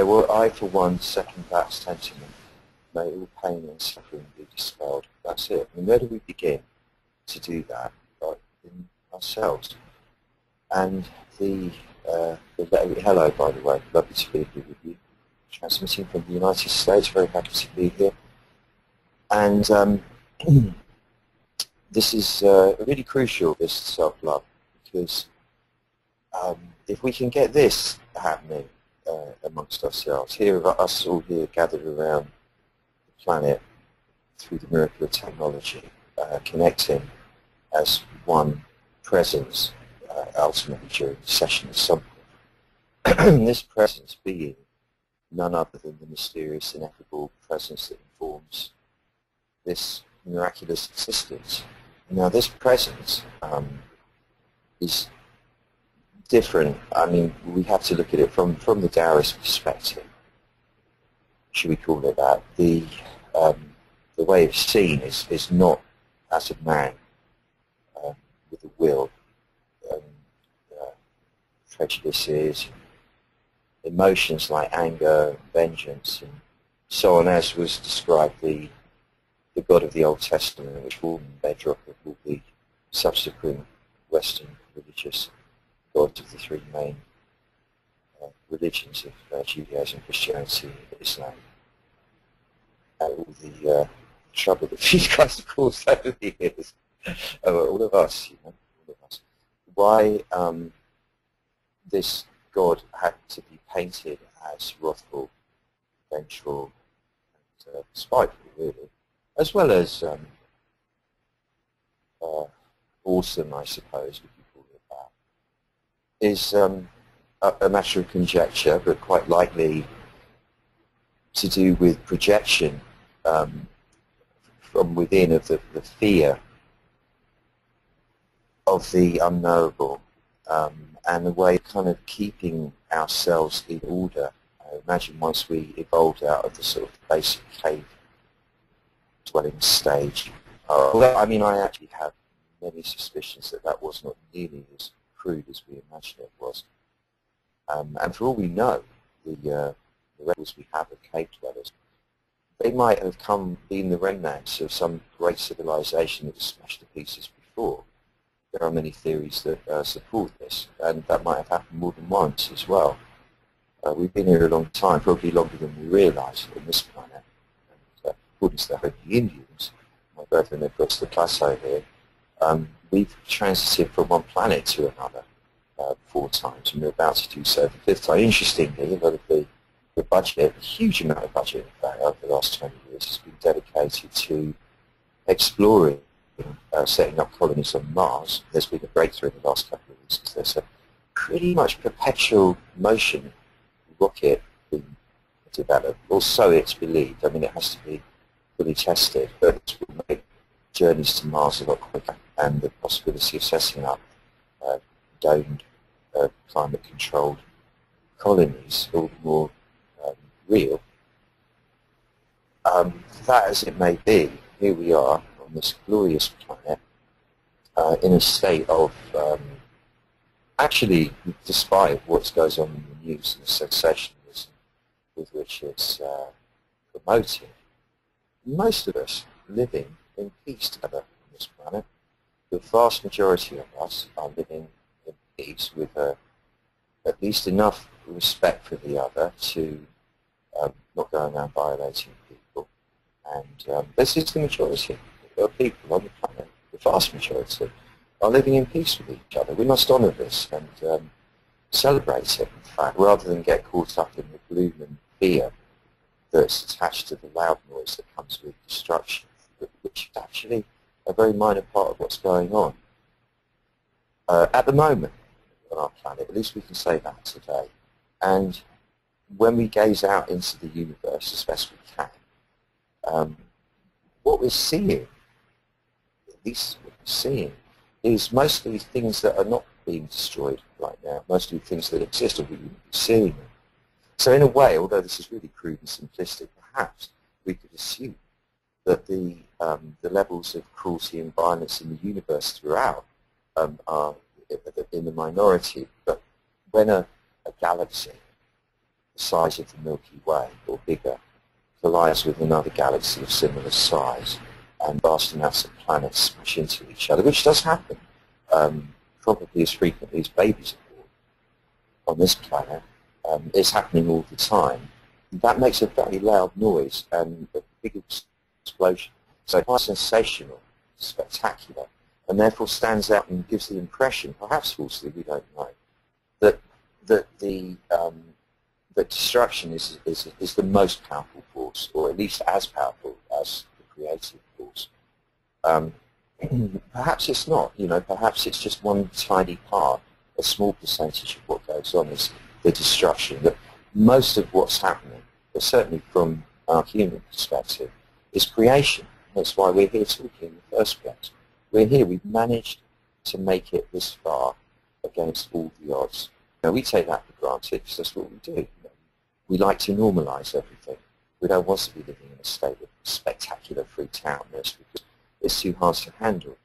well, I, for one, second that sentiment. May all pain and suffering be dispelled. That's it. And where do we begin to do that? Like in ourselves. And hello, by the way, lovely to be here with you. Transmitting from the United States, very happy to be here. And this is really crucial, this self-love, because if we can get this happening amongst ourselves, here, us all here gathered around the planet through the miracle of technology, connecting as one presence, ultimately during the session of some point. This presence being none other than the mysterious, ineffable presence that informs this miraculous existence. Now, this presence is different. I mean, we have to look at it from the Taoist perspective, should we call it that. The way it's seen is not as a man with a will, prejudices, emotions like anger, vengeance, and so on, as was described the God of the Old Testament, which formed the bedrock of all the subsequent Western religious gods of the three main religions of Judaism, Christianity, and Islam. And all the trouble that these guys have caused over the years, all of us, all of us. Why this God had to be painted as wrathful, vengeful, and spiteful, really, as well as awesome, I suppose, if you call it that, is a matter of conjecture, but quite likely to do with projection from within of the fear of the unknowable, and the way of kind of keeping ourselves in order. Imagine once we evolved out of the sort of basic cave dwelling stage. Well, I mean, I actually have many suspicions that that was not nearly as crude as we imagine it was. And for all we know, the records we have of cave dwellers, they might have been the remnants of some great civilization that was smashed to pieces before. There are many theories that support this, and that might have happened more than once as well. We've been here a long time, probably longer than we realise on this planet. And, according to the Hopi Indians, my brethren across the plateau here, we've transited from one planet to another 4 times, and we're about to do so the 5th time. Interestingly, a lot of the budget, a huge amount of budget, in fact, over the last 20 years has been dedicated to exploring, setting up colonies on Mars. There's been a breakthrough in the last couple of weeks because there's a pretty much perpetual motion rocket being developed, or so it's believed. I mean, it has to be fully tested, but it will make journeys to Mars a lot quicker, and the possibility of setting up domed, climate-controlled colonies all the more real. That as it may be, here we are on this glorious planet in a state of, actually, despite what goes on in the news and the sensationalism with which it's promoted, most of us living in peace together on this planet. The vast majority of us are living in peace with at least enough respect for the other to not go around violating people. And this is the majority of people on the planet. The vast majority are living in peace with each other. We must honour this and celebrate it, in fact, rather than get caught up in the gloom and fear that's attached to the loud noise that comes with destruction, which is actually a very minor part of what's going on. At the moment on our planet, at least we can say that today. And when we gaze out into the universe as best we can, what we're seeing, at least what we're seeing, is mostly things that are not being destroyed right now, mostly things that exist or we wouldn't be seeing them. So in a way, although this is really crude and simplistic, perhaps we could assume that the levels of cruelty and violence in the universe throughout are in the minority. But when a galaxy the size of the Milky Way or bigger collides with another galaxy of similar size, and vast amounts of planets smash into each other, which does happen, probably as frequently as babies are born on this planet. It's happening all the time. That makes a very loud noise and a big explosion. So quite sensational, spectacular, and therefore stands out and gives the impression, perhaps falsely, we don't know, that that destruction is the most powerful force, or at least as powerful as the creative force. Perhaps it's not, perhaps it's just one tiny part, a small percentage of what goes on is the destruction. That most of what's happening, but certainly from our human perspective, is creation. That's why we're here talking in the first place. We're here, we've managed to make it this far against all the odds. Now, we take that for granted because that's what we do. We like to normalize everything. We don't want to be living in a state of spectacular freaked outness because it's too hard to handle.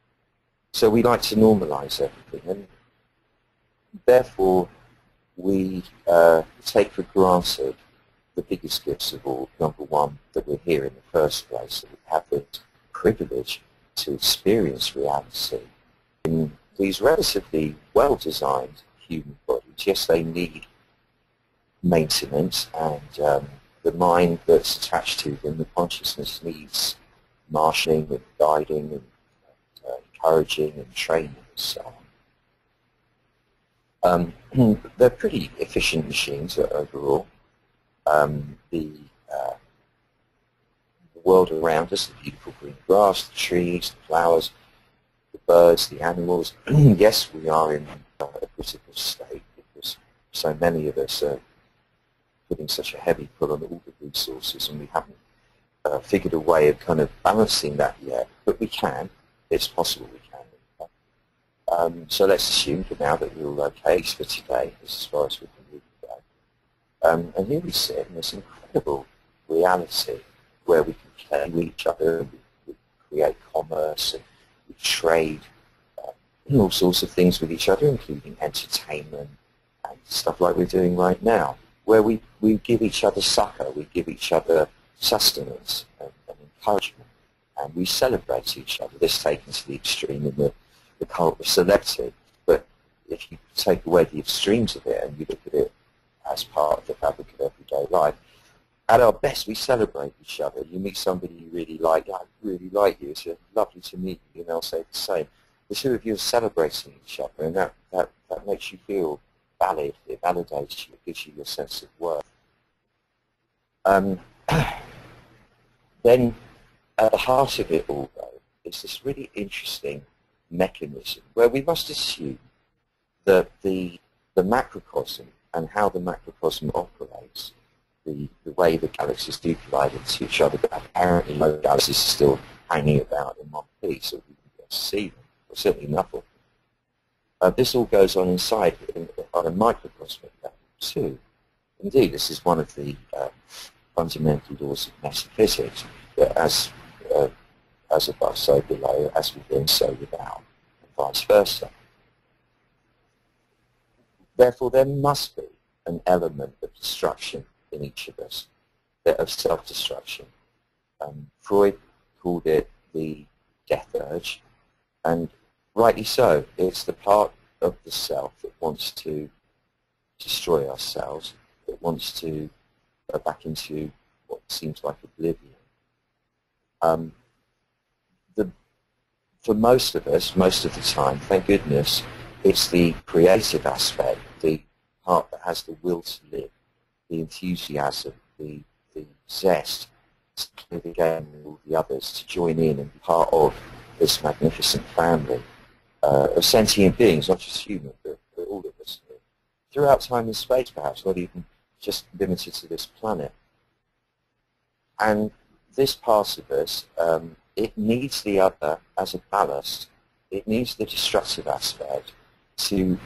So we like to normalize everything, and therefore we take for granted the biggest gifts of all. Number one, that we're here in the first place, that we have the privilege to experience reality in these relatively well-designed human bodies. Yes, they need maintenance, and the mind that's attached to them, the consciousness, needs marshalling and guiding and encouraging and training and so on. They're pretty efficient machines overall. The world around us, the beautiful green grass, the trees, the flowers, the birds, the animals. Yes, we are in a critical state because so many of us are putting such a heavy pull on all the resources, and we haven't figured a way of kind of balancing that yet. But we can. It's possible we can. So let's assume for now that we're all okay, at least for today, as far as we can really go. And here we sit in this incredible reality where we can play with each other, we create commerce, and we trade all sorts of things with each other, including entertainment and stuff like we're doing right now, where we give each other succor, we give each other sustenance and encouragement, and we celebrate each other. This taken to the extreme in the cult of selective, but if you take away the extremes of it and you look at it as part of the fabric of everyday life, at our best we celebrate each other. You meet somebody you really like, I really like you, it's lovely to meet you, and they'll say the same. The two of you are celebrating each other, and that makes you feel valid, it validates you, it gives you your sense of worth. Then at the heart of it all, though, is this really interesting mechanism where we must assume that the macrocosm and how the macrocosm operates, the way the galaxies do collide into each other, but apparently no galaxies are still hanging about in one piece, so we can get to see them, or certainly enough of them. This all goes on inside on a microcosmic level too. Indeed, this is one of the fundamental laws of metaphysics, that as above, so below, as within, so without, and vice versa. Therefore, there must be an element of destruction in each of us, of self-destruction. Freud called it the death urge, and rightly so. It's the part of the self that wants to destroy ourselves, that wants to go back into what seems like oblivion. For most of us, most of the time, thank goodness, it's the creative aspect, the part that has the will to live, the enthusiasm, the zest to play the game with all the others, to join in and be part of this magnificent family of sentient beings, not just human, but all of us, throughout time and space perhaps, not even just limited to this planet. And this part of us, it needs the other as a ballast. It needs the destructive aspect to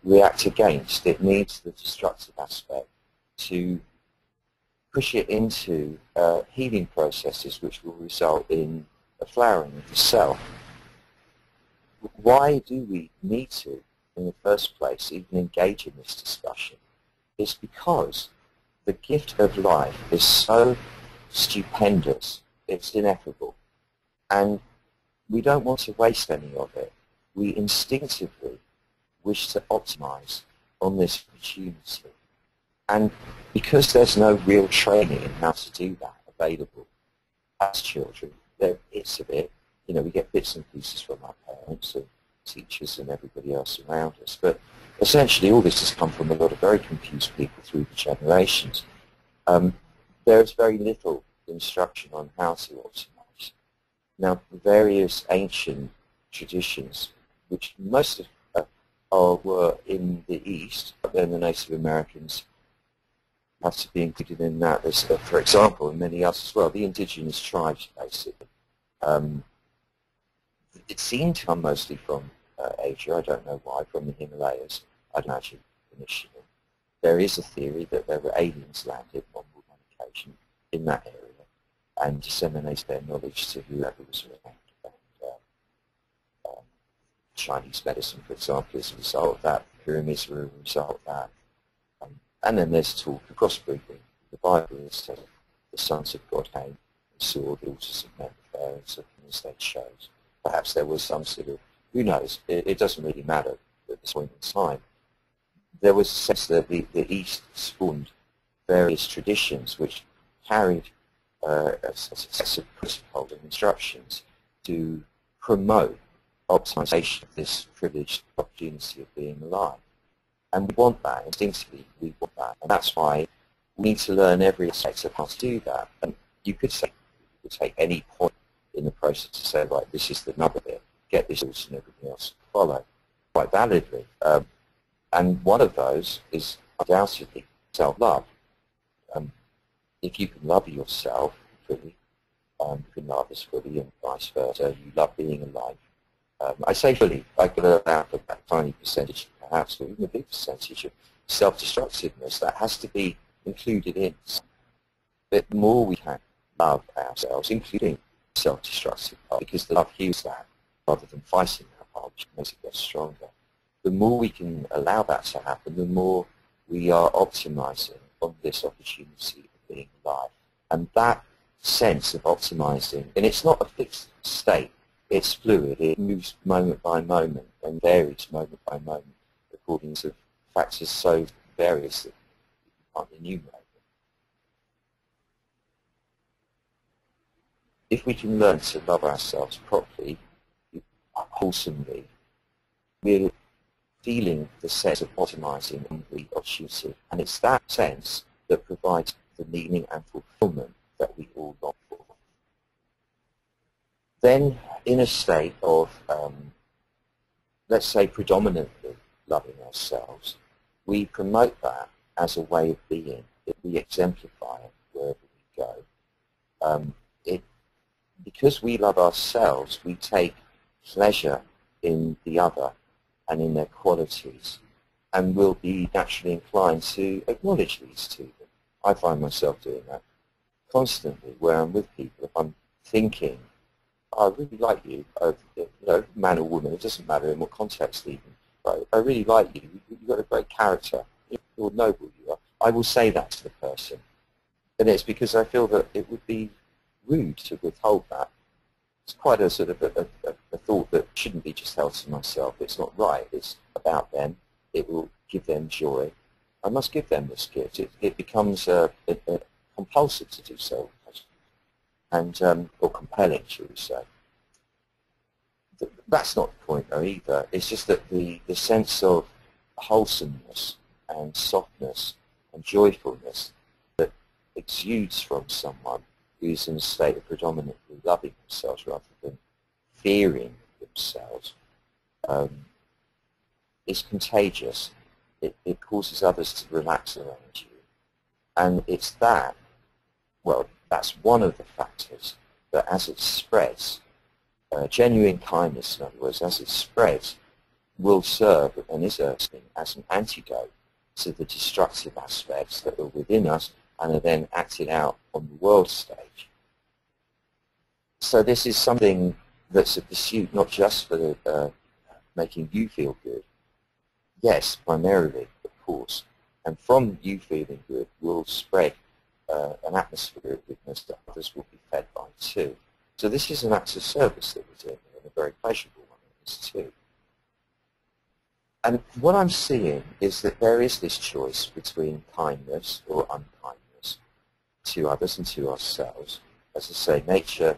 react against. It needs the destructive aspect to push it into healing processes which will result in a flowering of the self. Why do we need to, in the first place, even engage in this discussion? It's because the gift of life is so stupendous, it's ineffable, and we don't want to waste any of it. We instinctively wish to optimize on this opportunity. And because there's no real training in how to do that available as children, it's a bit, we get bits and pieces from our parents and teachers and everybody else around us. But essentially all this has come from a lot of very confused people through the generations. There's very little instruction on how to optimize. Now, various ancient traditions, which most of were in the East, but then the Native Americans have to be included in that. There's, for example, and many others as well, the indigenous tribes, basically. It seemed to come mostly from Asia. I don't know why, from the Himalayas, I'd imagine, initially. There is a theory that there were aliens landed on one occasion in that area and disseminated their knowledge to whoever was around. And, Chinese medicine, for example, is a result of that. The pyramids were a result of that. And then there's talk of crossbreeding. The Bible says the sons of God came and saw the daughters of men fair and took them as they chose. Perhaps there was some sort of, who knows, it doesn't really matter at this point in time. There was a sense that the East spawned various traditions which carried a set of principles and instructions to promote optimization of this privileged opportunity of being alive. And we want that, instinctively we want that. And that's why we need to learn every aspect of how to do that. And you could say, you could take any point in the process to say, right, this is the nub of it, get this and everything else to follow, quite validly. And one of those is undoubtedly self-love. If you can love yourself fully, you can love us fully, and vice versa. You love being alive. I say fully, I could allow for that tiny percentage, perhaps, or even a big percentage of self-destructiveness that has to be included in. But the more we can love ourselves, including self-destructive part, because the love heals that rather than fighting that part, which makes it get stronger. The more we can allow that to happen, the more we are optimizing on this opportunity of being alive. And that sense of optimizing, and it's not a fixed state, it's fluid, it moves moment by moment and varies moment by moment according to factors so various that you can't enumerate them. If we can learn to love ourselves properly, wholesomely, we're feeling the sense of optimizing on the opportunity, and it's that sense that provides the meaning and fulfillment that we all long for. Then, in a state of, let's say, predominantly loving ourselves, we promote that as a way of being. We exemplify it wherever we go. Because we love ourselves, we take pleasure in the other and in their qualities, and will be naturally inclined to acknowledge these to them. I find myself doing that constantly where I'm with people. If I'm thinking, I really like you, man or woman, it doesn't matter in what context even, but I really like you, you've got a great character, you're noble you are, I will say that to the person. And it's because I feel that it would be rude to withhold that. It's quite a sort of a thought that shouldn't be just held to myself. It's not right, it's about them, it will give them joy. I must give them this gift. It becomes compulsive to do so. And, or compelling, shall we say. That's not the point, though, either. It's just that the sense of wholesomeness and softness and joyfulness that exudes from someone who's in a state of predominantly loving themselves rather than fearing themselves is contagious. It causes others to relax around you. And it's that, well, that's one of the factors that as it spreads, genuine kindness, in other words, as it spreads, will serve and is serving as an antidote to the destructive aspects that are within us and are then acted out on the world stage. So this is something that's a pursuit not just for making you feel good. Yes, primarily, of course, And from you feeling good will spread an atmosphere of goodness that others will be fed by too. So this is an act of service that we're doing, and a very pleasurable one it is too. And what I'm seeing is that there is this choice between kindness or unkindness to others and to ourselves. As I say, nature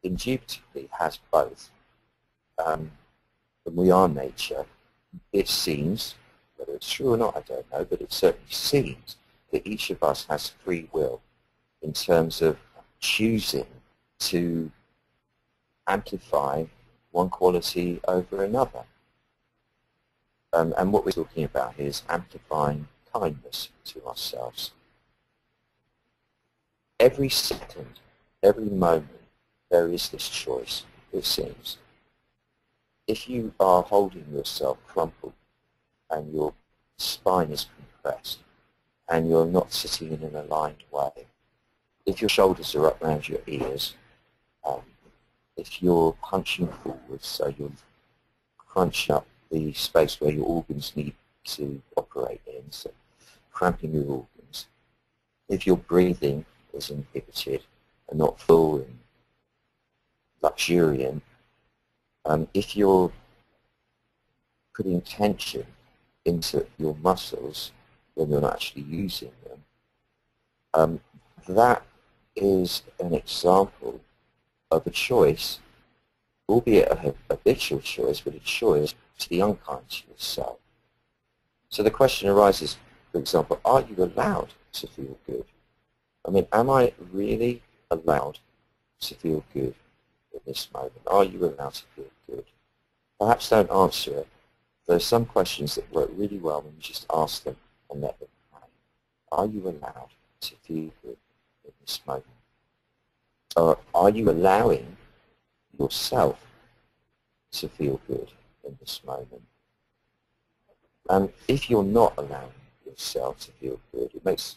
indubitably has both. And we are nature. It seems, whether it's true or not, I don't know, but it certainly seems that each of us has free will in terms of choosing to amplify one quality over another. And what we're talking about here is amplifying kindness to ourselves. Every second, every moment, there is this choice, it seems. If you are holding yourself crumpled and your spine is compressed and you're not sitting in an aligned way, if your shoulders are up around your ears, if you're punching forwards, so you're crunching up the space where your organs need to operate in, so cramping your organs, if your breathing is inhibited and not full and luxuriant, if you're putting tension into your muscles when you're not actually using them, that is an example of a choice, albeit a habitual choice, but a choice to be unkind to yourself. So the question arises, for example, are you allowed to feel good? I mean, am I really allowed to feel good in this moment? Are you allowed to feel good? Perhaps don't answer it. There are some questions that work really well when you just ask them and let them hang. Are you allowed to feel good in this moment? Or are you allowing yourself to feel good in this moment? And if you're not allowing yourself to feel good, it makes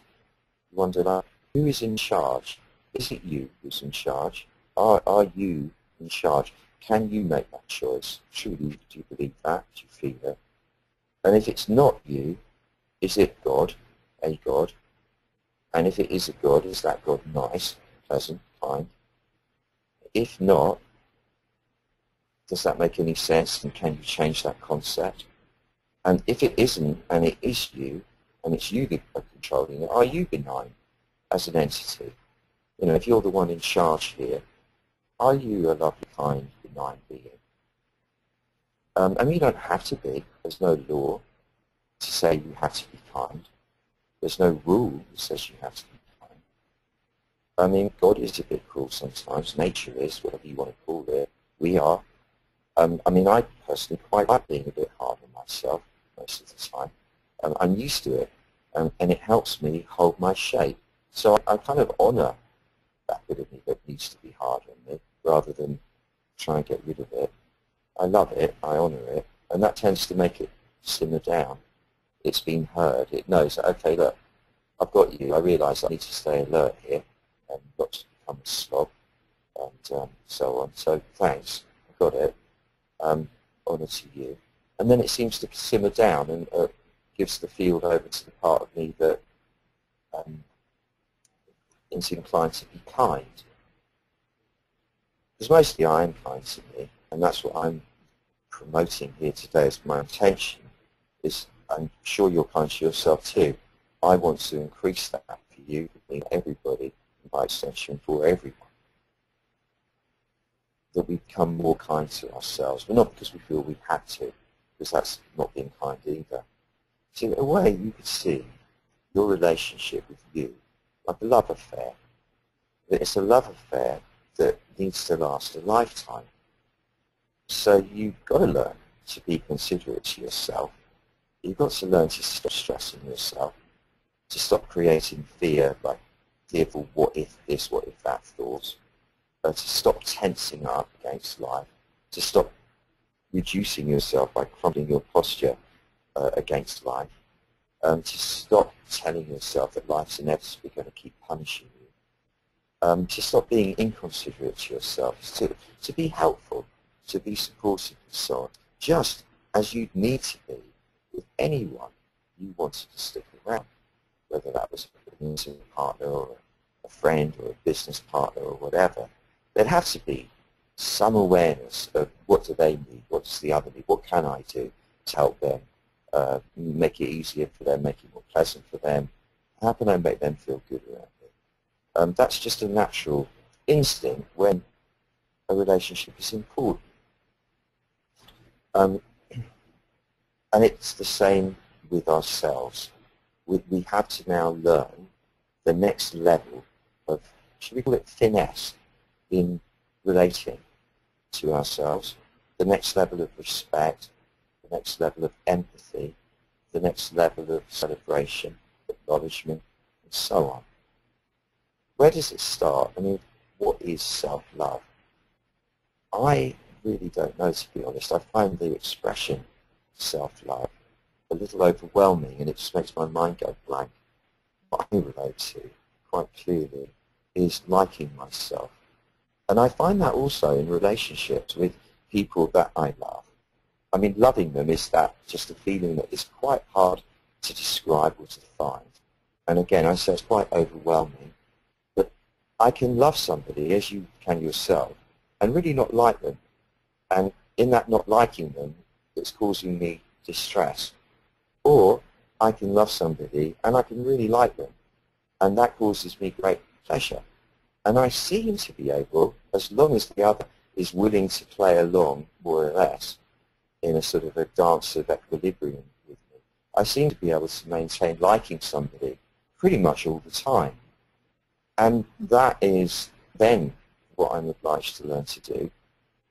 you wonder, like, who is in charge? Is it you who's in charge? Are you in charge? Can you make that choice? Truly, do you believe that? Do you feel it? And if it's not you, is it God, a God? And if it is a God, is that God nice, pleasant, kind? If not, does that make any sense, and can you change that concept? And if it isn't, and it is you, and it's you that are controlling it, are you benign as an entity? You know, if you're the one in charge here, are you a lovely, kind, benign being? I mean, you don't have to be. There's no law to say you have to be kind. There's no rule that says you have to be kind. I mean, God is a bit cruel sometimes. Nature is, whatever you want to call it. We are. I mean, I personally quite like being a bit hard on myself most of the time. I'm used to it, and it helps me hold my shape. So I kind of honour that bit of me that needs to be hard on me, rather than try and get rid of it. I love it, I honour it, and that tends to make it simmer down. It's been heard, it knows that, okay, look, I've got you, I realise I need to stay alert here, and not to become a slob, and so on. So thanks, I've got it, honour to you. And then it seems to simmer down and gives the field over to the part of me that is inclined to be kind. Because mostly I am kind to me, and that's what I'm promoting here today as my intention, is I'm sure you're kind to yourself too. I want to increase that for you, for everybody, and by extension for everyone. That we become more kind to ourselves, but not because we feel we have to, because that's not being kind either. So in a way, you could see your relationship with you like a love affair. That it's a love affair that needs to last a lifetime. So you've got to learn to be considerate to yourself. You've got to learn to stop stressing yourself, to stop creating fear, like fearful what if this, what if that thoughts, to stop tensing up against life, to stop reducing yourself by crumbling your posture against life, to stop telling yourself that life's inevitably going to keep punishing you, to stop being inconsiderate to yourself, to be helpful, to be supportive and so on, just as you'd need to be with anyone you wanted to stick around, whether that was an intimate partner or a friend or a business partner or whatever. There'd have to be some awareness of what do they need, what does the other need, what can I do to help them, make it easier for them, make it more pleasant for them, how can I make them feel good around me? That's just a natural instinct when a relationship is important. And it's the same with ourselves. We have to now learn the next level of, should we call it finesse, in relating to ourselves, the next level of respect, the next level of empathy, the next level of celebration, acknowledgement, and so on. Where does it start? I mean, what is self-love? I really don't know, to be honest. I find the expression self-love a little overwhelming, and it just makes my mind go blank. What I relate to, quite clearly, is liking myself. And I find that also in relationships with people that I love. I mean, loving them is that just a feeling that is quite hard to describe or to find. And again, I say it's quite overwhelming. But I can love somebody, as you can yourself, and really not like them. And in that not liking them, it's causing me distress. Or I can love somebody and I can really like them, and that causes me great pleasure. And I seem to be able, as long as the other is willing to play along, more or less, in a sort of a dance of equilibrium with me, I seem to be able to maintain liking somebody pretty much all the time. And that is then what I'm obliged to learn to do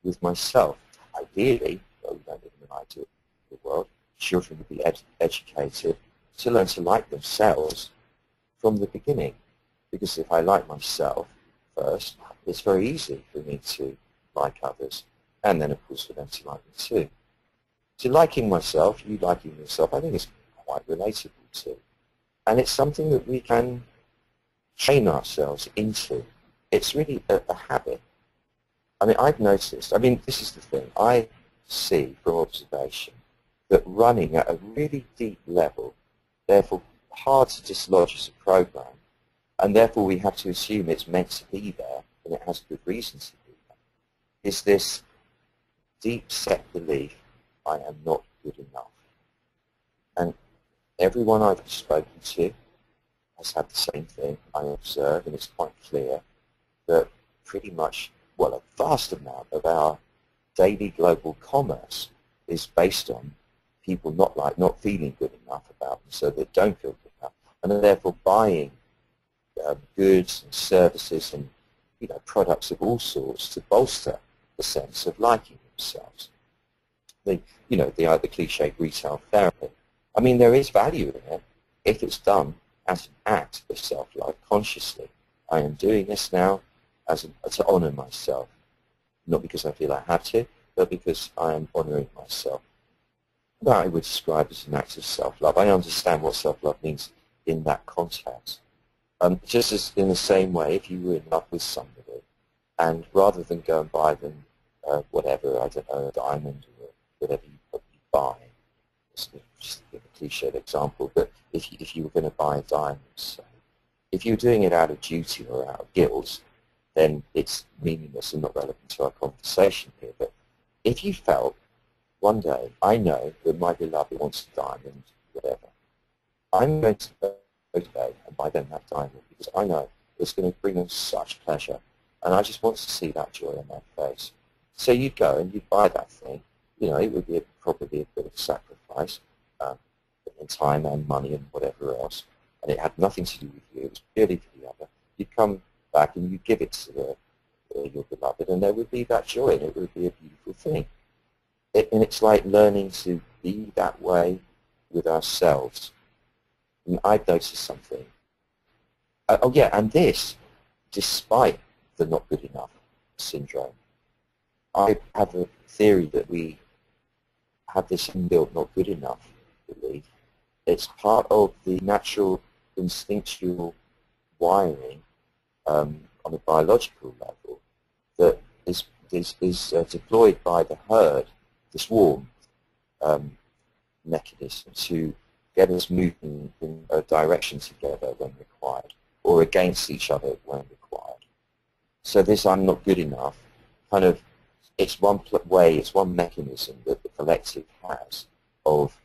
with myself. Ideally, though we don't live in an ideal world, children would be educated to learn to like themselves from the beginning. Because if I like myself first, it's very easy for me to like others, and then of course for them to like me too. So liking myself, you liking yourself, I think is quite relatable too. And it's something that we can train ourselves into. It's really a habit. I mean, I've noticed, I mean, this is the thing, I see from observation that running at a really deep level, therefore hard to dislodge as a program, and therefore we have to assume it's meant to be there, and it has good reason to be there, is this deep set belief, I am not good enough. And everyone I've spoken to has had the same thing. I observe, and it's quite clear, that pretty much, well, a vast amount of our daily global commerce is based on people not feeling good enough about them, so they don't feel good enough, and are therefore buying goods and services and products of all sorts to bolster the sense of liking themselves. The cliche retail therapy. I mean, there is value in it if it's done as an act of self-love consciously. I am doing this now to honour myself, not because I feel I have to, but because I am honouring myself. That I would describe as an act of self-love. I understand what self-love means in that context. Just as in the same way, if you were in love with somebody, and rather than go and buy them whatever, I don't know, a diamond or whatever you buy, just to give a cliched example, but if you were going to buy a diamond, so if you're doing it out of duty or out of guilt, then it's meaningless and not relevant to our conversation here. But if you felt, one day, I know that my beloved wants a diamond, whatever, I'm going to go today and buy them that diamond because I know it's going to bring them such pleasure, and I just want to see that joy on their face. So you'd go and you'd buy that thing. It would be probably a bit of a sacrifice in time and money and whatever else, and it had nothing to do with you. It was purely for the other. You'd come back and you'd give it to your beloved, and there would be that joy, and it would be a beautiful thing. And it's like learning to be that way with ourselves. And I've noticed something. Oh yeah, and this, despite the not good enough syndrome. I have a theory that we have this inbuilt not good enough belief. It's part of the natural instinctual wiring on a biological level that is deployed by the herd, the swarm mechanism, to get us moving in a direction together when required, or against each other when required. So this "I'm not good enough" kind of, it's one way, it's one mechanism that the collective has of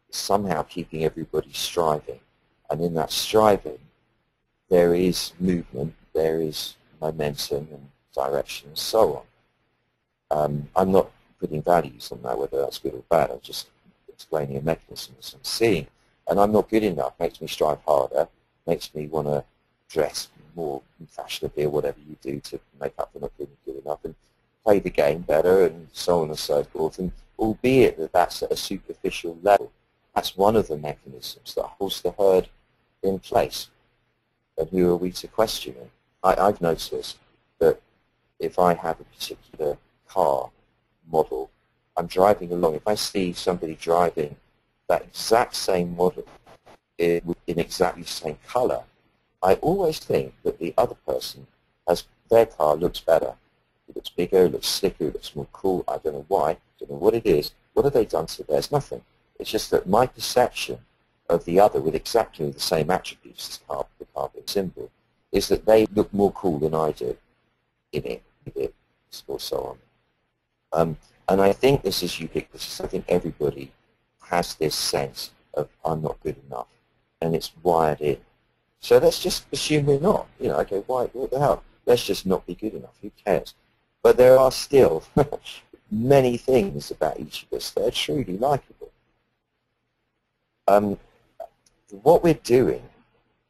somehow keeping everybody striving. And in that striving, there is movement, there is momentum and direction and so on. I'm not putting values on that, whether that's good or bad. I'm just explaining a mechanism as I'm seeing. And "I'm not good enough" makes me strive harder, makes me want to dress more fashionably or whatever you do to make up for not being good enough, and play the game better and so on and so forth. And albeit that that's at a superficial level, that's one of the mechanisms that holds the herd in place. And who are we to question it? I've noticed that if I have a particular car model, I'm driving along, if I see somebody driving that exact same model in exactly the same color, I always think that the other person their car looks better. It looks bigger, it looks slicker, it looks more cool. I don't know why, I don't know what it is. What have they done to theirs? Nothing. It's just that my perception of the other with exactly the same attributes as the car being symbol is that they look more cool than I do in it, or so on. And I think this is ubiquitous. I think everybody has this sense of "I'm not good enough," and it's wired in. So let's just assume we're not. Okay, why? What the hell? Let's just not be good enough. Who cares? But there are still many things about each of us that are truly likable. What we're doing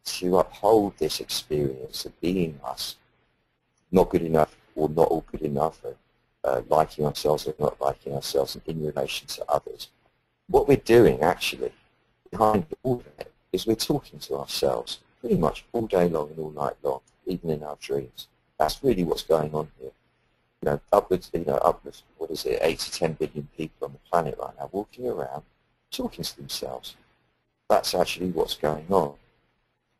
to uphold this experience of being us, not good enough or not all good enough, or liking ourselves or not liking ourselves in relation to others, what we're doing actually behind all of it is we're talking to ourselves pretty much all day long and all night long, even in our dreams. That's really what's going on here. Upwards, what is it, 8 to 10 billion people on the planet right now walking around talking to themselves. That's actually what's going on.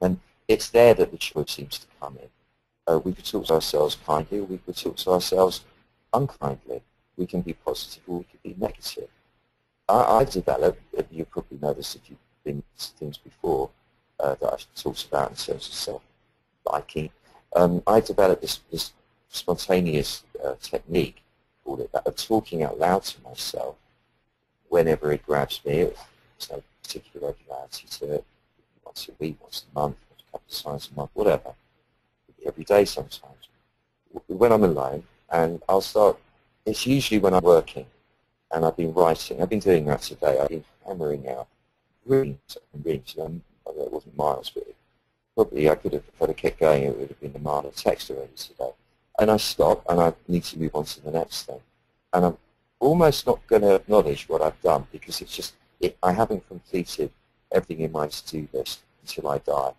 And it's there that the choice seems to come in. We could talk to ourselves kindly, or we could talk to ourselves unkindly. We can be positive, or we could be negative. I've developed, you probably know this if you've been to things before that I've talked about in terms of self-liking. I developed this spontaneous technique, call it that, of talking out loud to myself whenever it grabs me. There's no particular regularity to it. Once a week, once a month, a couple of times a month, whatever. Every day sometimes. When I'm alone, and I'll start, it's usually when I'm working and I've been writing. I've been doing that today. I've been hammering out reams and reams. It wasn't miles, but probably I could have, if I'd have kept going, it would have been a mile of text already today. And I stop, and I need to move on to the next thing. And I'm almost not going to acknowledge what I've done, because it's just, I haven't completed everything in my to-do list until I die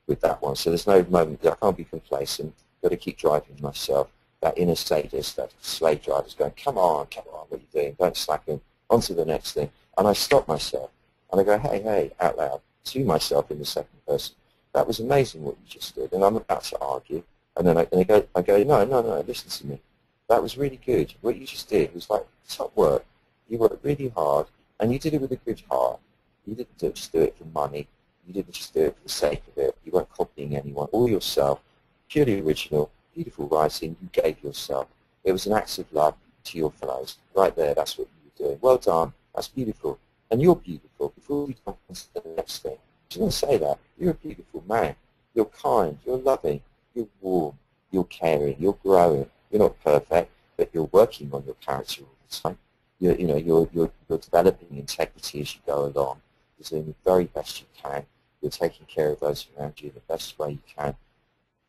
with that one. So there's no moment that I can't be complacent. I've got to keep driving myself. That inner sadist, that slave driver is going, come on, what are you doing? Don't slacken. On to the next thing. And I stop myself. And I go, hey, out loud, to myself in the second person. That was amazing what you just did. And I'm about to argue. And then I go, no, listen to me. That was really good. What you just did was like top work. You worked really hard, and you did it with a good heart. You didn't just do it for money. You didn't just do it for the sake of it. You weren't copying anyone. All yourself, purely original, beautiful writing. You gave yourself. It was an act of love to your fellows. Right there, that's what you were doing. Well done. That's beautiful. And you're beautiful. Before we come on to the next thing, I just want to say that. You're a beautiful man. You're kind. You're loving. You're warm, you're caring, you're growing. You're not perfect, but you're working on your character all the time. You're developing integrity as you go along. You're doing the very best you can. You're taking care of those around you the best way you can.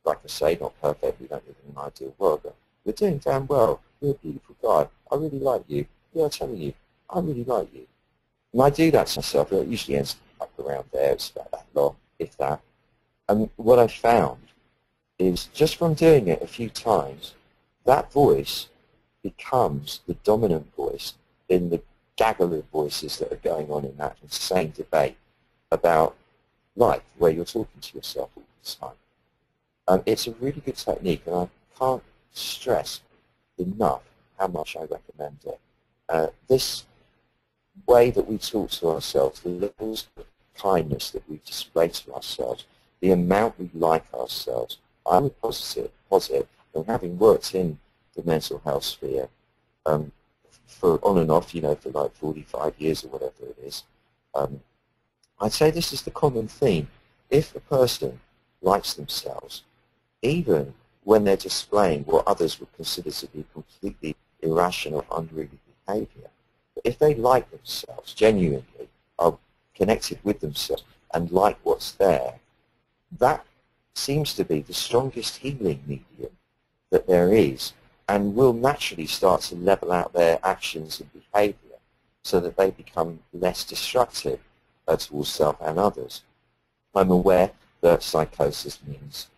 Like I say, not perfect. We don't live in an ideal world, but you're doing damn well. You're a beautiful guy. I really like you. Yeah, I'm telling you, I really like you. And I do that to myself. It usually ends up around there. It's about that long, if that. And what I found is just from doing it a few times, that voice becomes the dominant voice in the gaggle of voices that are going on in that insane debate about life, where you're talking to yourself all the time. It's a really good technique, and I can't stress enough how much I recommend it. This way that we talk to ourselves, the levels of kindness that we display to ourselves, the amount we like ourselves, I'm positive, and having worked in the mental health sphere for on and off, for like 45 years or whatever it is, I'd say this is the common theme. If a person likes themselves, even when they're displaying what others would consider to be completely irrational, unruly behavior, but if they like themselves, genuinely are connected with themselves and like what's there, that seems to be the strongest healing medium that there is, and will naturally start to level out their actions and behavior so that they become less destructive towards self and others. I'm aware that psychosis means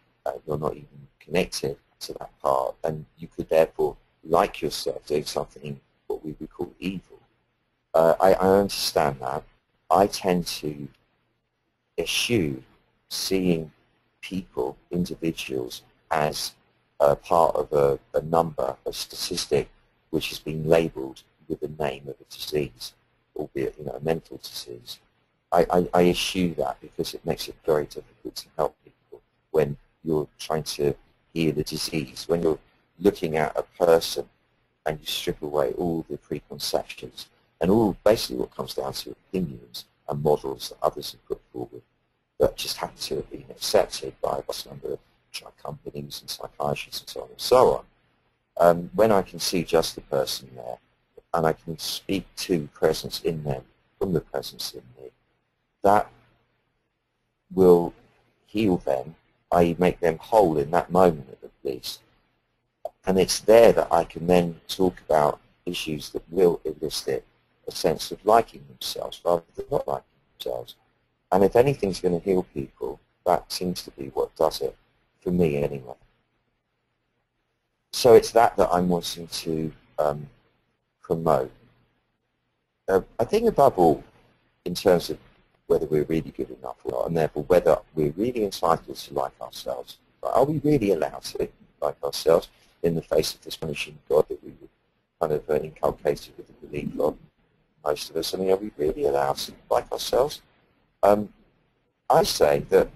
you're not even connected to that part, and you could therefore like yourself doing something what we would call evil. I understand that. I tend to eschew seeing people, individuals, as part of a number, a statistic, which has been labelled with the name of a disease, albeit a mental disease. I eschew that because it makes it very difficult to help people when you're trying to heal a disease. When you're looking at a person and you strip away all the preconceptions and all basically what comes down to opinions and models that others have put forward that just happen to have been accepted by a vast number of drug companies and psychiatrists and so on and so on. When I can see just the person there and I can speak to presence in them from the presence in me, that will heal them, i.e. make them whole in that moment at least. And it's there that I can then talk about issues that will elicit a sense of liking themselves rather than not liking themselves. And if anything's going to heal people, that seems to be what does it, for me anyway. So it's that I'm wanting to promote. I think above all, in terms of whether we're really good enough or not, and therefore whether we're really entitled to like ourselves. Are we really allowed to like ourselves in the face of this punishing God that we were kind of inculcated with the belief of most of us? I mean, are we really allowed to like ourselves? I say that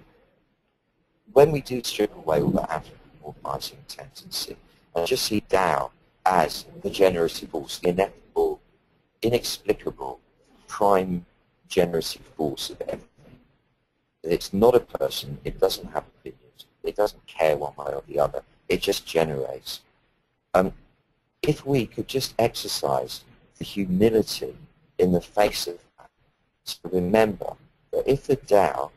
when we do strip away all that anthropomorphizing tendency and just see Tao as the generative force, the ineffable, inexplicable, prime generative force of everything. It's not a person, it doesn't have opinions, it doesn't care one way or the other, it just generates. If we could just exercise the humility in the face of that, to remember that if the Tao,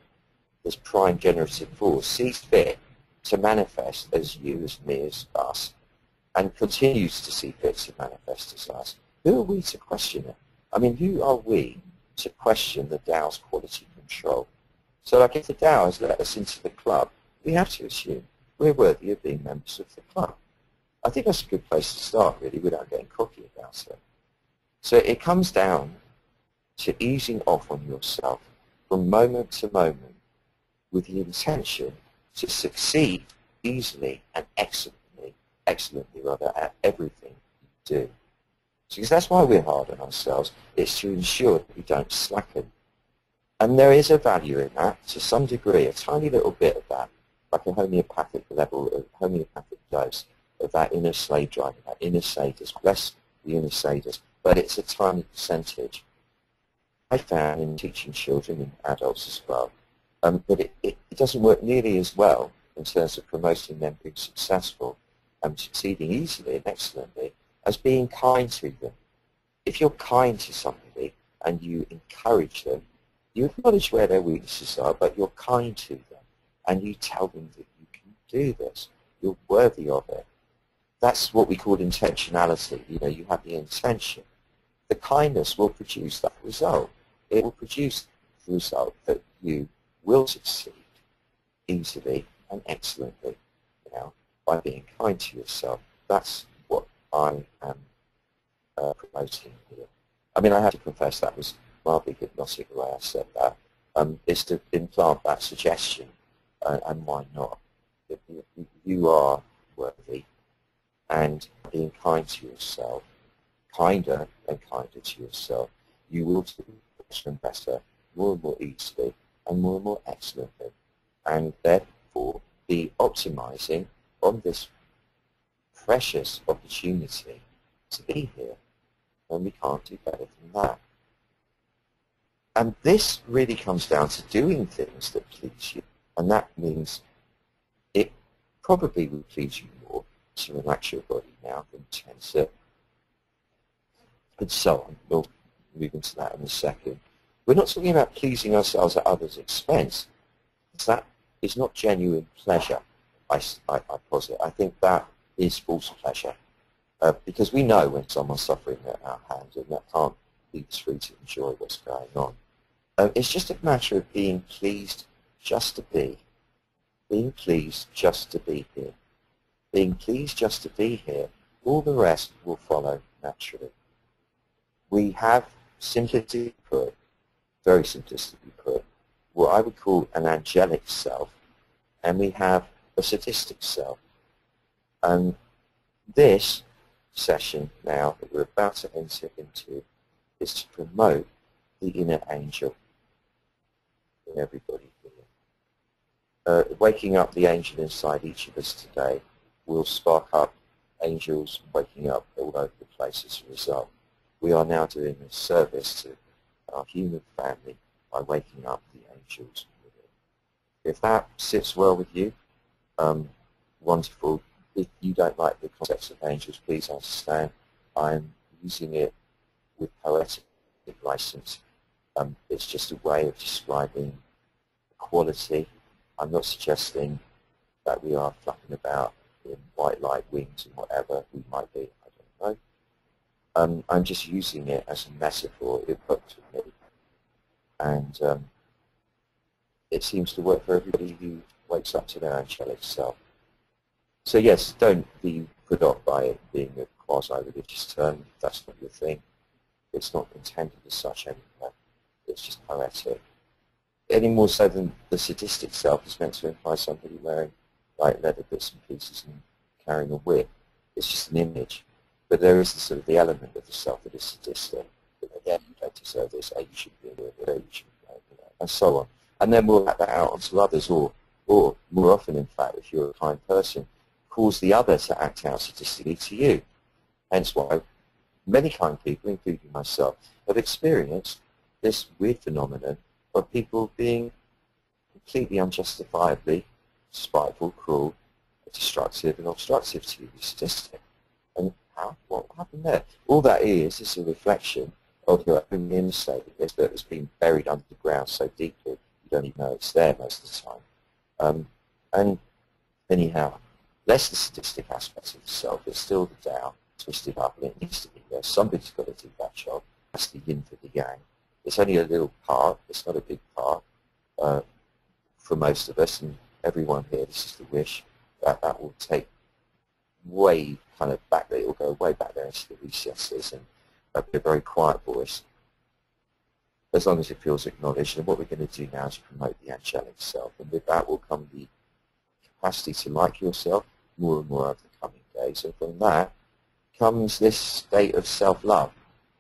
this prime generative force, sees fit to manifest as you, as me, as us, and continues to see fit to manifest as us, who are we to question it? I mean, who are we to question the Tao's quality control? So like if the Tao has let us into the club, we have to assume we're worthy of being members of the club. I think that's a good place to start, really, without getting cocky about it. So it comes down to easing off on yourself from moment to moment with the intention to succeed easily and excellently at everything you do. Because that's why we're hard on ourselves. It's to ensure that we don't slacken. And there is a value in that, to some degree, a tiny little bit of that, like a homeopathic level, a homeopathic dose of that inner slave driver, that inner sadist. Bless the inner sadist, but it's a tiny percentage. I found in teaching children and adults as well, that it doesn't work nearly as well in terms of promoting them being successful and succeeding easily and excellently as being kind to them. If you're kind to somebody and you encourage them, you acknowledge where their weaknesses are, but you're kind to them and you tell them that you can do this. You're worthy of it. That's what we call intentionality. You have the intention. The kindness will produce that result. It will produce the result that you will succeed easily and excellently, by being kind to yourself. That's what I am promoting here. I mean, I have to confess that was mildly hypnotic the way I said that. Is to implant that suggestion, and why not? You are worthy, and being kind to yourself, kinder and kinder to yourself, you will do better and better more and more easily and more excellently, and therefore be optimizing on this precious opportunity to be here, and we can't do better than that. And this really comes down to doing things that please you, and that means it probably will please you more to relax your body now than tense it, and so on. We'll move into that in a second. We're not talking about pleasing ourselves at others' expense. That is not genuine pleasure, I posit. I think that is false pleasure, because we know when someone's suffering at our hands, and that can't lead us free to enjoy what's going on. It's just a matter of being pleased just to be. Being pleased just to be here. Being pleased just to be here. All the rest will follow naturally. We have, simplistically put, very simplistically put, what I would call an angelic self, and we have a sadistic self. And this session now that we're about to enter into is to promote the inner angel in everybody here. Waking up the angel inside each of us today will spark up angels waking up all over the place as a result. We are now doing a service to our human family by waking up the angels within. If that sits well with you, wonderful. If you don't like the concept of angels, please understand I'm using it with poetic license. It's just a way of describing quality. I'm not suggesting that we are flapping about in white light wings and whatever we might be. I don't know. I'm just using it as a metaphor. It works with me, and it seems to work for everybody who wakes up to their angelic self. So yes, don't be put off by it being a quasi-religious term. If that's not your thing. It's not intended as such anyway. It's just poetic. Any more so than the sadistic self is meant to imply somebody wearing like leather bits and pieces and carrying a whip. It's just an image. But there is the sort of the element of the self that is sadistic. Again, you don't deserve this, you should be doing it, you should be doing it, and so on. And then we'll act that out onto others, or more often, in fact, if you're a kind person, cause the other to act out sadistically to you. Hence why many kind people, including myself, have experienced this weird phenomenon of people being completely unjustifiably spiteful, cruel, destructive, and obstructive to you, sadistic. And what happened there? All that is a reflection of your own inner state that has been buried under the ground so deeply you don't even know it's there most of the time. And anyhow, less the sadistic aspect of the self, it's still the Tao, twisted up, and it needs to be there. Somebody's got to do that job. That's the yin for the yang. It's only a little part. It's not a big part for most of us, and everyone here, this is the wish, that will take way kind of back there. It will go way back there into the recesses and be a very quiet voice, as long as it feels acknowledged. And what we're going to do now is promote the angelic self, and with that will come the capacity to like yourself more and more over the coming days, and from that comes this state of self-love,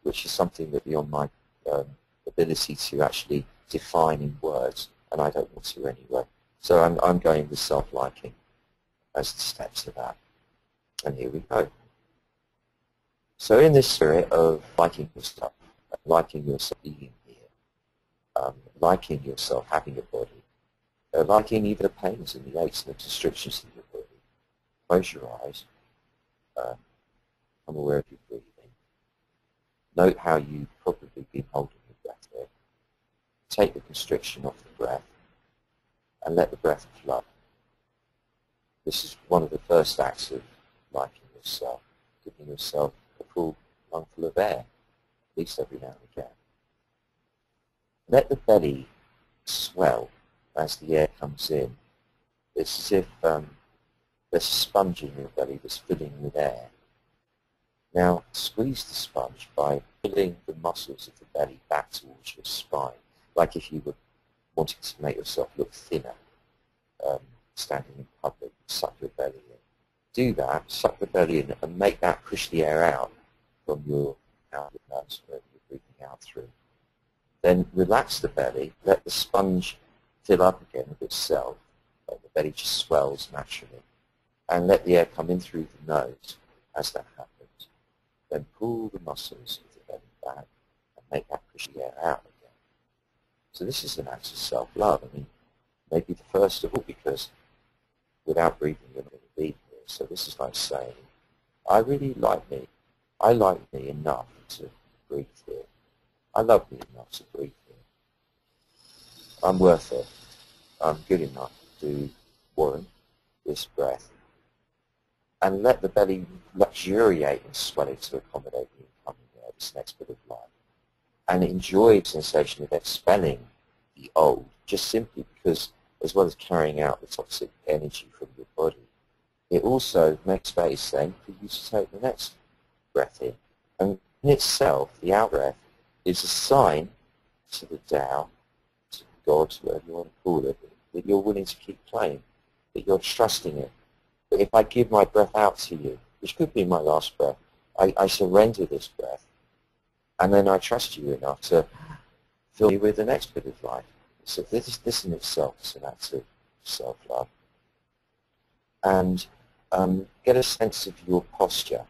which is something that beyond my ability to actually define in words, and I don't want to anyway. So I'm going with self-liking as the step to that. And here we go. So in this spirit of liking yourself being here, liking yourself having a body, liking even the pains and the aches and the constrictions in your body, close your eyes, become aware of your breathing. Note how you've probably been holding your breath there. Take the constriction off the breath and let the breath flow. This is one of the first acts of liking yourself, giving yourself a full lungful of air, at least every now and again. Let the belly swell as the air comes in. It's as if there's a sponge in your belly that's filling with air. Now squeeze the sponge by pulling the muscles of the belly back towards your spine, like if you were wanting to make yourself look thinner, standing in public. Suck your belly in. Do that, suck the belly in, and make that push the air out from your nose, where you're breathing out through. Then relax the belly, let the sponge fill up again of itself, like the belly just swells naturally, and let the air come in through the nose as that happens. Then pull the muscles of the belly back and make that push the air out again. So this is an act of self-love. I mean, maybe the first of all, because without breathing you're not going to be here. So this is like saying, I really like me. I like me enough to breathe here. I love me enough to breathe here. I'm worth it. I'm good enough to warrant this breath. And let the belly luxuriate and swell it to accommodate the incoming air, this next bit of life. And enjoy the sensation of expelling the old, just simply because, as well as carrying out the toxic energy from your body, it also makes space then for you to take the next breath in. And in itself, the out-breath is a sign to the Tao, to God, whatever you want to call it, that you're willing to keep playing, that you're trusting it. But if I give my breath out to you, which could be my last breath, I surrender this breath, and then I trust you enough to fill me with the next bit of life. So this in itself is an act of self-love. And get a sense of your posture,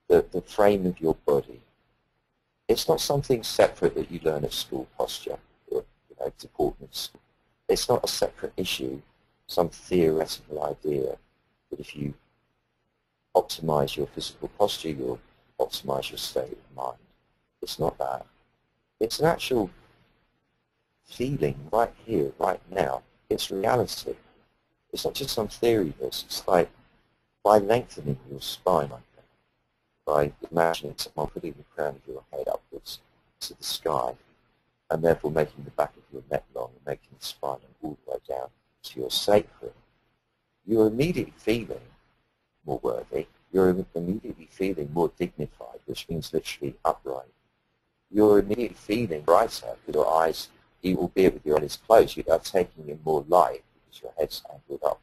the frame of your body. It's not something separate that you learn at school, posture, or deportment school. It's not a separate issue, some theoretical idea that if you optimize your physical posture, you'll optimize your state of mind. It's not that. It's an actual feeling right here, right now. It's reality. It's not just some theory this. It's like by lengthening your spine like that, by imagining someone putting the crown of your head upwards to the sky, and therefore making the back of your neck long and making the spine all the way down to your sacrum, you're immediately feeling more worthy. You're immediately feeling more dignified, which means literally upright. You're immediately feeling brighter with your eyes, albeit with your eyes closed, you are taking in more light because your head's angled up.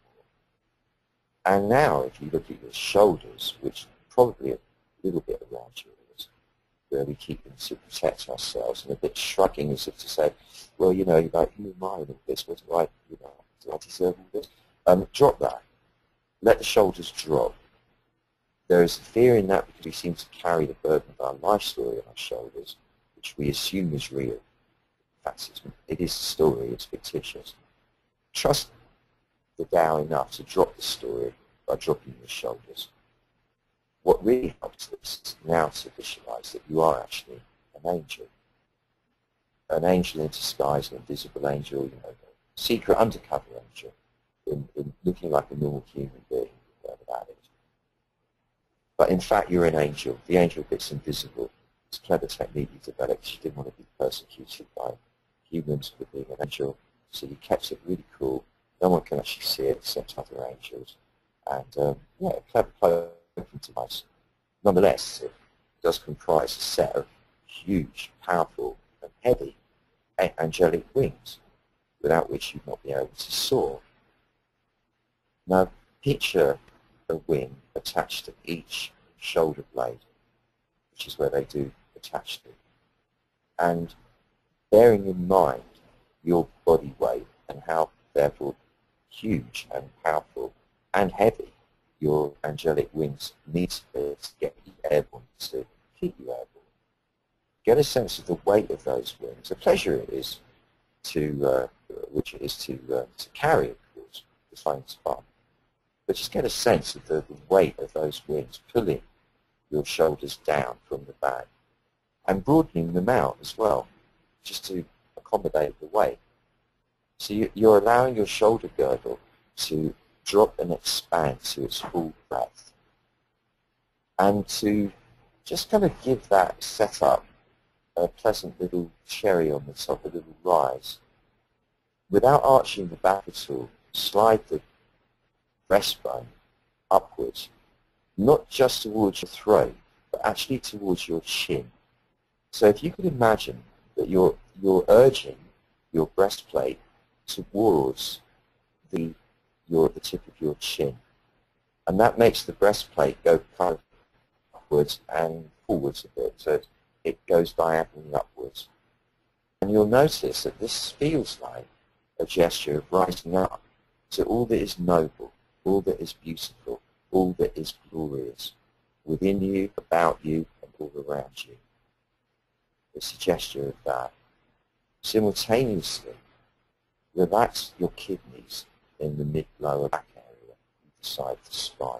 And now, if you look at your shoulders, which probably a little bit around your ears, where we keep them to protect ourselves, and a bit shrugging as if to say, well, like, who am I and all this? What do I, do I deserve all this? Drop that. Let the shoulders drop. There is a fear in that because we seem to carry the burden of our life story on our shoulders, which we assume is real. In fact, it is a story, it's fictitious. Trust the Tao enough to drop the story by dropping your shoulders. What really helps us is now to visualize that you are actually an angel. An angel in disguise, an invisible angel, a secret undercover angel, in looking like a normal human being without it. But in fact, you're an angel. The angel bit's invisible. It's a clever technique you developed. You didn't want to be persecuted by humans for being an angel, so you kept it really cool. No one can actually see it except other angels. And yeah, a clever cloaking device. Nonetheless, it does comprise a set of huge, powerful, and heavy angelic wings, without which you'd not be able to soar. Now, picture a wing attached to each shoulder blade, which is where they do attach to. And bearing in mind your body weight and how, therefore, huge and powerful and heavy your angelic wings need to be to get you airborne, to keep you airborne. Get a sense of the weight of those wings, the pleasure it is to, to carry, of course, the flames fun. But just get a sense of the weight of those wings pulling your shoulders down from the back and broadening them out as well, just to accommodate the weight. So you're allowing your shoulder girdle to drop and expand to its full breadth, and to just kind of give that setup a pleasant little cherry on the top, a little rise. Without arching the back at all, slide the breastbone upwards, not just towards your throat, but actually towards your chin. So if you could imagine that you're urging your breastplate towards the tip of your chin, and that makes the breastplate go kind of upwards and forwards a bit, so it goes diagonally upwards. And you'll notice that this feels like a gesture of rising up to all that is noble, all that is beautiful, all that is glorious within you, about you, and all around you. It's a gesture of that. Simultaneously, relax your kidneys in the mid-lower back area, either side of the spine.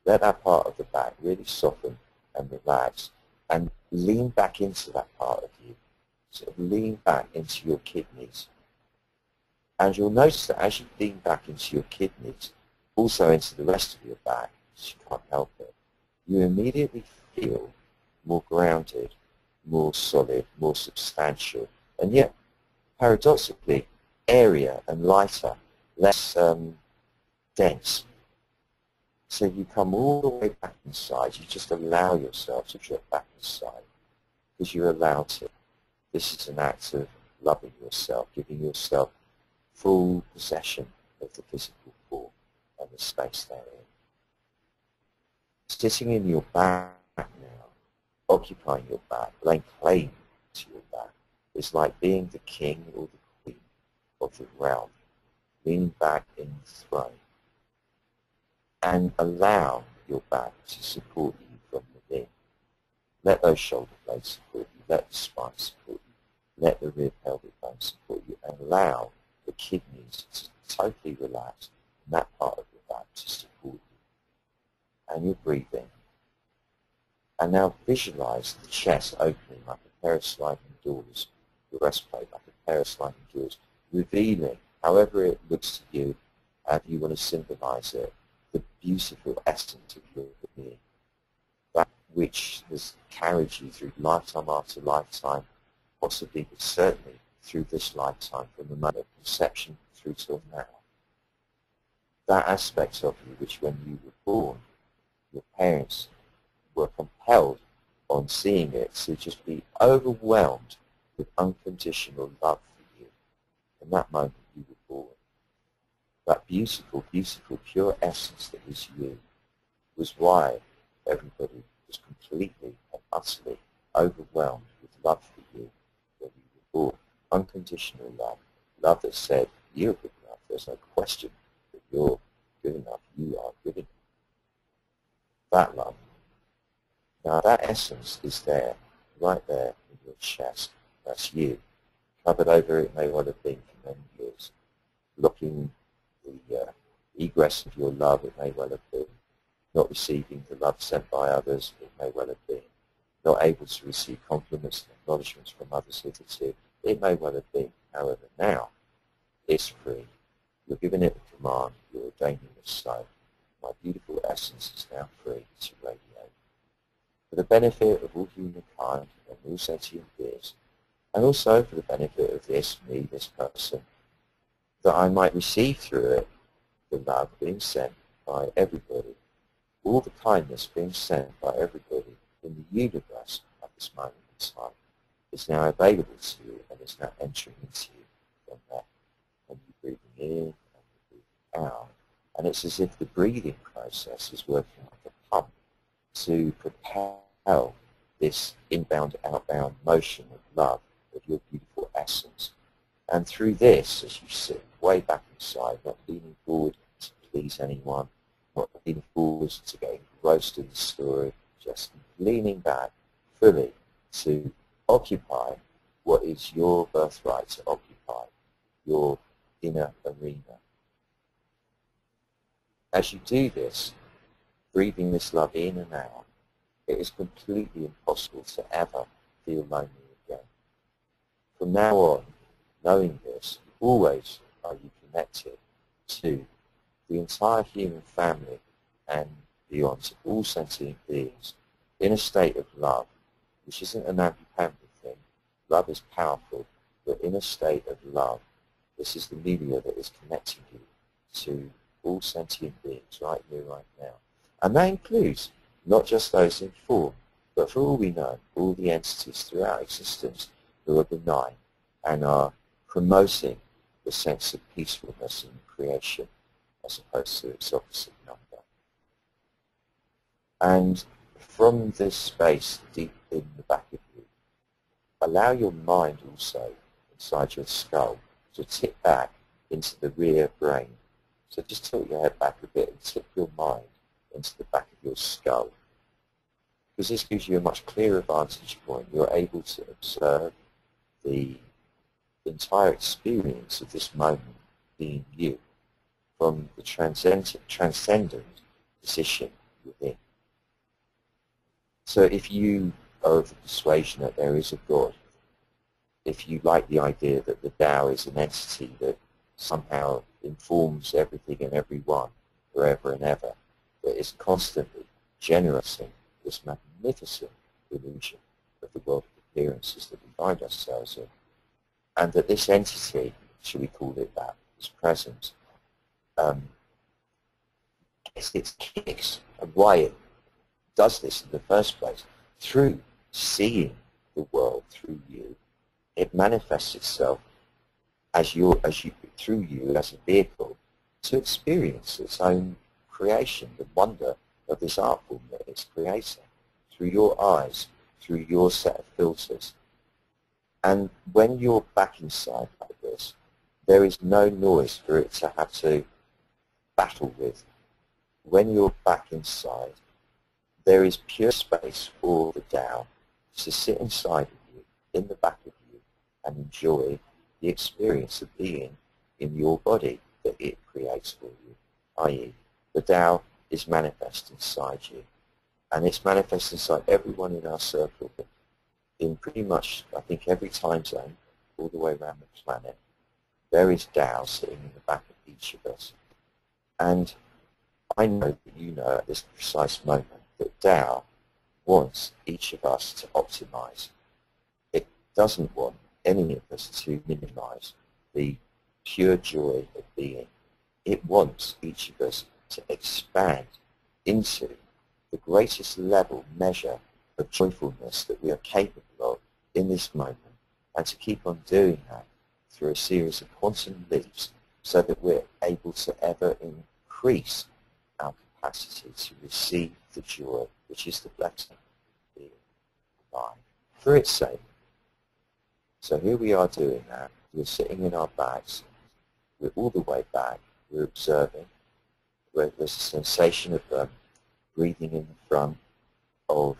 Let that part of the back really soften and relax, and lean back into that part of you. Sort of lean back into your kidneys. And you'll notice that as you lean back into your kidneys, also into the rest of your back, because you can't help it, you immediately feel more grounded, more solid, more substantial, and yet, paradoxically, airier and lighter, less dense. So you come all the way back inside. You just allow yourself to drift back inside because you're allowed to. This is an act of loving yourself, giving yourself full possession of the physical form and the space therein. Sitting in your back now, occupying your back, laying claim to your back, is like being the king or the queen of the realm, leaning back in the throne. And allow your back to support you from within. Let those shoulder blades support you. Let the spine support you. Let the rear pelvic bone support you. And allow the kidneys to totally relax and that part of your back to support you. And you're breathing. And now visualize the chest opening like a pair of sliding doors, the breastplate like a pair of sliding doors, revealing, however it looks to you, however you want to symbolize it, the beautiful essence of your being, that which has carried you through lifetime after lifetime, possibly but certainly through this lifetime, from the moment of conception through till now. That aspect of you which when you were born, your parents were compelled on seeing it to just be overwhelmed with unconditional love for you. In that moment you were born. That beautiful, beautiful, pure essence that is you was why everybody was completely and utterly overwhelmed with love for you when you were born. Unconditional love. Love that said, you're good enough. There's no question that you're good enough. You are good enough. That love. Now that essence is there, right there in your chest. That's you. Covered over it may well have been for many years. Blocking the egress of your love, it may well have been. Not receiving the love sent by others, it may well have been. Not able to receive compliments and acknowledgements from others hitherto, it may well have been. However, now, it's free. You're giving it the command, you're ordaining it so. My beautiful essence is now free to radiate. For the benefit of all humankind and all sentient beings, and also for the benefit of this, me, this person, that I might receive through it the love being sent by everybody, all the kindness being sent by everybody in the universe at this moment in time is now available to you and is now entering into you from there. And you're breathing in and you're breathing out. And it's as if the breathing process is working like a pump to propel this inbound, outbound motion of love of your beautiful essence. And through this, as you sit way back inside, not leaning forward to please anyone, not leaning forward to get engrossed in the story, just leaning back fully to occupy what is your birthright to occupy, your inner arena. As you do this, breathing this love in and out, it is completely impossible to ever feel lonely again. From now on, knowing this, always are you connected to the entire human family and beyond, to all sentient beings, in a state of love, which isn't an ambi-pambi thing. Love is powerful, but in a state of love, this is the media that is connecting you to all sentient beings right here, right now. And that includes not just those in form, but for all we know, all the entities throughout existence who are benign and are promoting the sense of peacefulness in creation as opposed to its opposite number. And from this space deep in the back of you, allow your mind also inside your skull to tip back into the rear brain. So just tilt your head back a bit and tip your mind into the back of your skull. Because this gives you a much clearer vantage point. You're able to observe the entire experience of this moment being you from the transcendent position you're in. So if you are of the persuasion that there is a God, if you like the idea that the Tao is an entity that somehow informs everything and everyone forever and ever, that is constantly generating this magnificent illusion of the world of appearances that we find ourselves in, and that this entity, should we call it that, is present, gets its kicks, and why it does this in the first place, through seeing the world through you. It manifests itself through you as a vehicle to experience its own creation, the wonder of this art form that it's creating, through your eyes, through your set of filters. And when you're back inside like this, there is no noise for it to have to battle with. When you're back inside, there is pure space for the Tao to sit inside of you, in the back of you, and enjoy the experience of being in your body that it creates for you, i.e. the Tao is manifest inside you. And it's manifest inside everyone in our circle, in pretty much, I think, every time zone, all the way around the planet. There is Tao sitting in the back of each of us. And I know that you know at this precise moment that Tao wants each of us to optimize. It doesn't want any of us to minimize the pure joy of being. It wants each of us to expand into the greatest level, measure of joyfulness that we are capable of in this moment, and to keep on doing that through a series of quantum leaps so that we're able to ever increase our capacity to receive the joy, which is the blessing of being alive, for its sake. So here we are doing that. We're sitting in our backs. We're all the way back. We're observing. There's a sensation of breathing in the front, of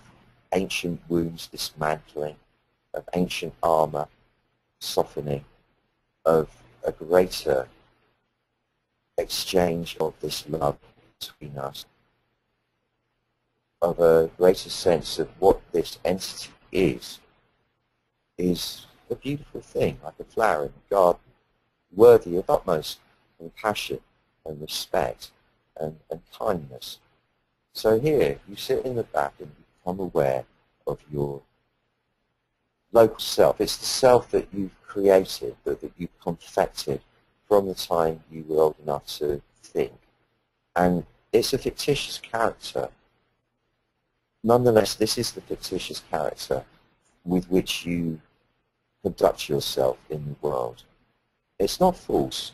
ancient wounds dismantling, of ancient armor softening, of a greater exchange of this love between us, of a greater sense of what this entity is a beautiful thing, like a flower in the garden, worthy of utmost compassion and respect and kindness. So here, you sit in the back and become aware of your local self. It's the self that you've created, that you've confected from the time you were old enough to think. And it's a fictitious character. Nonetheless, this is the fictitious character with which you conduct yourself in the world. It's not false.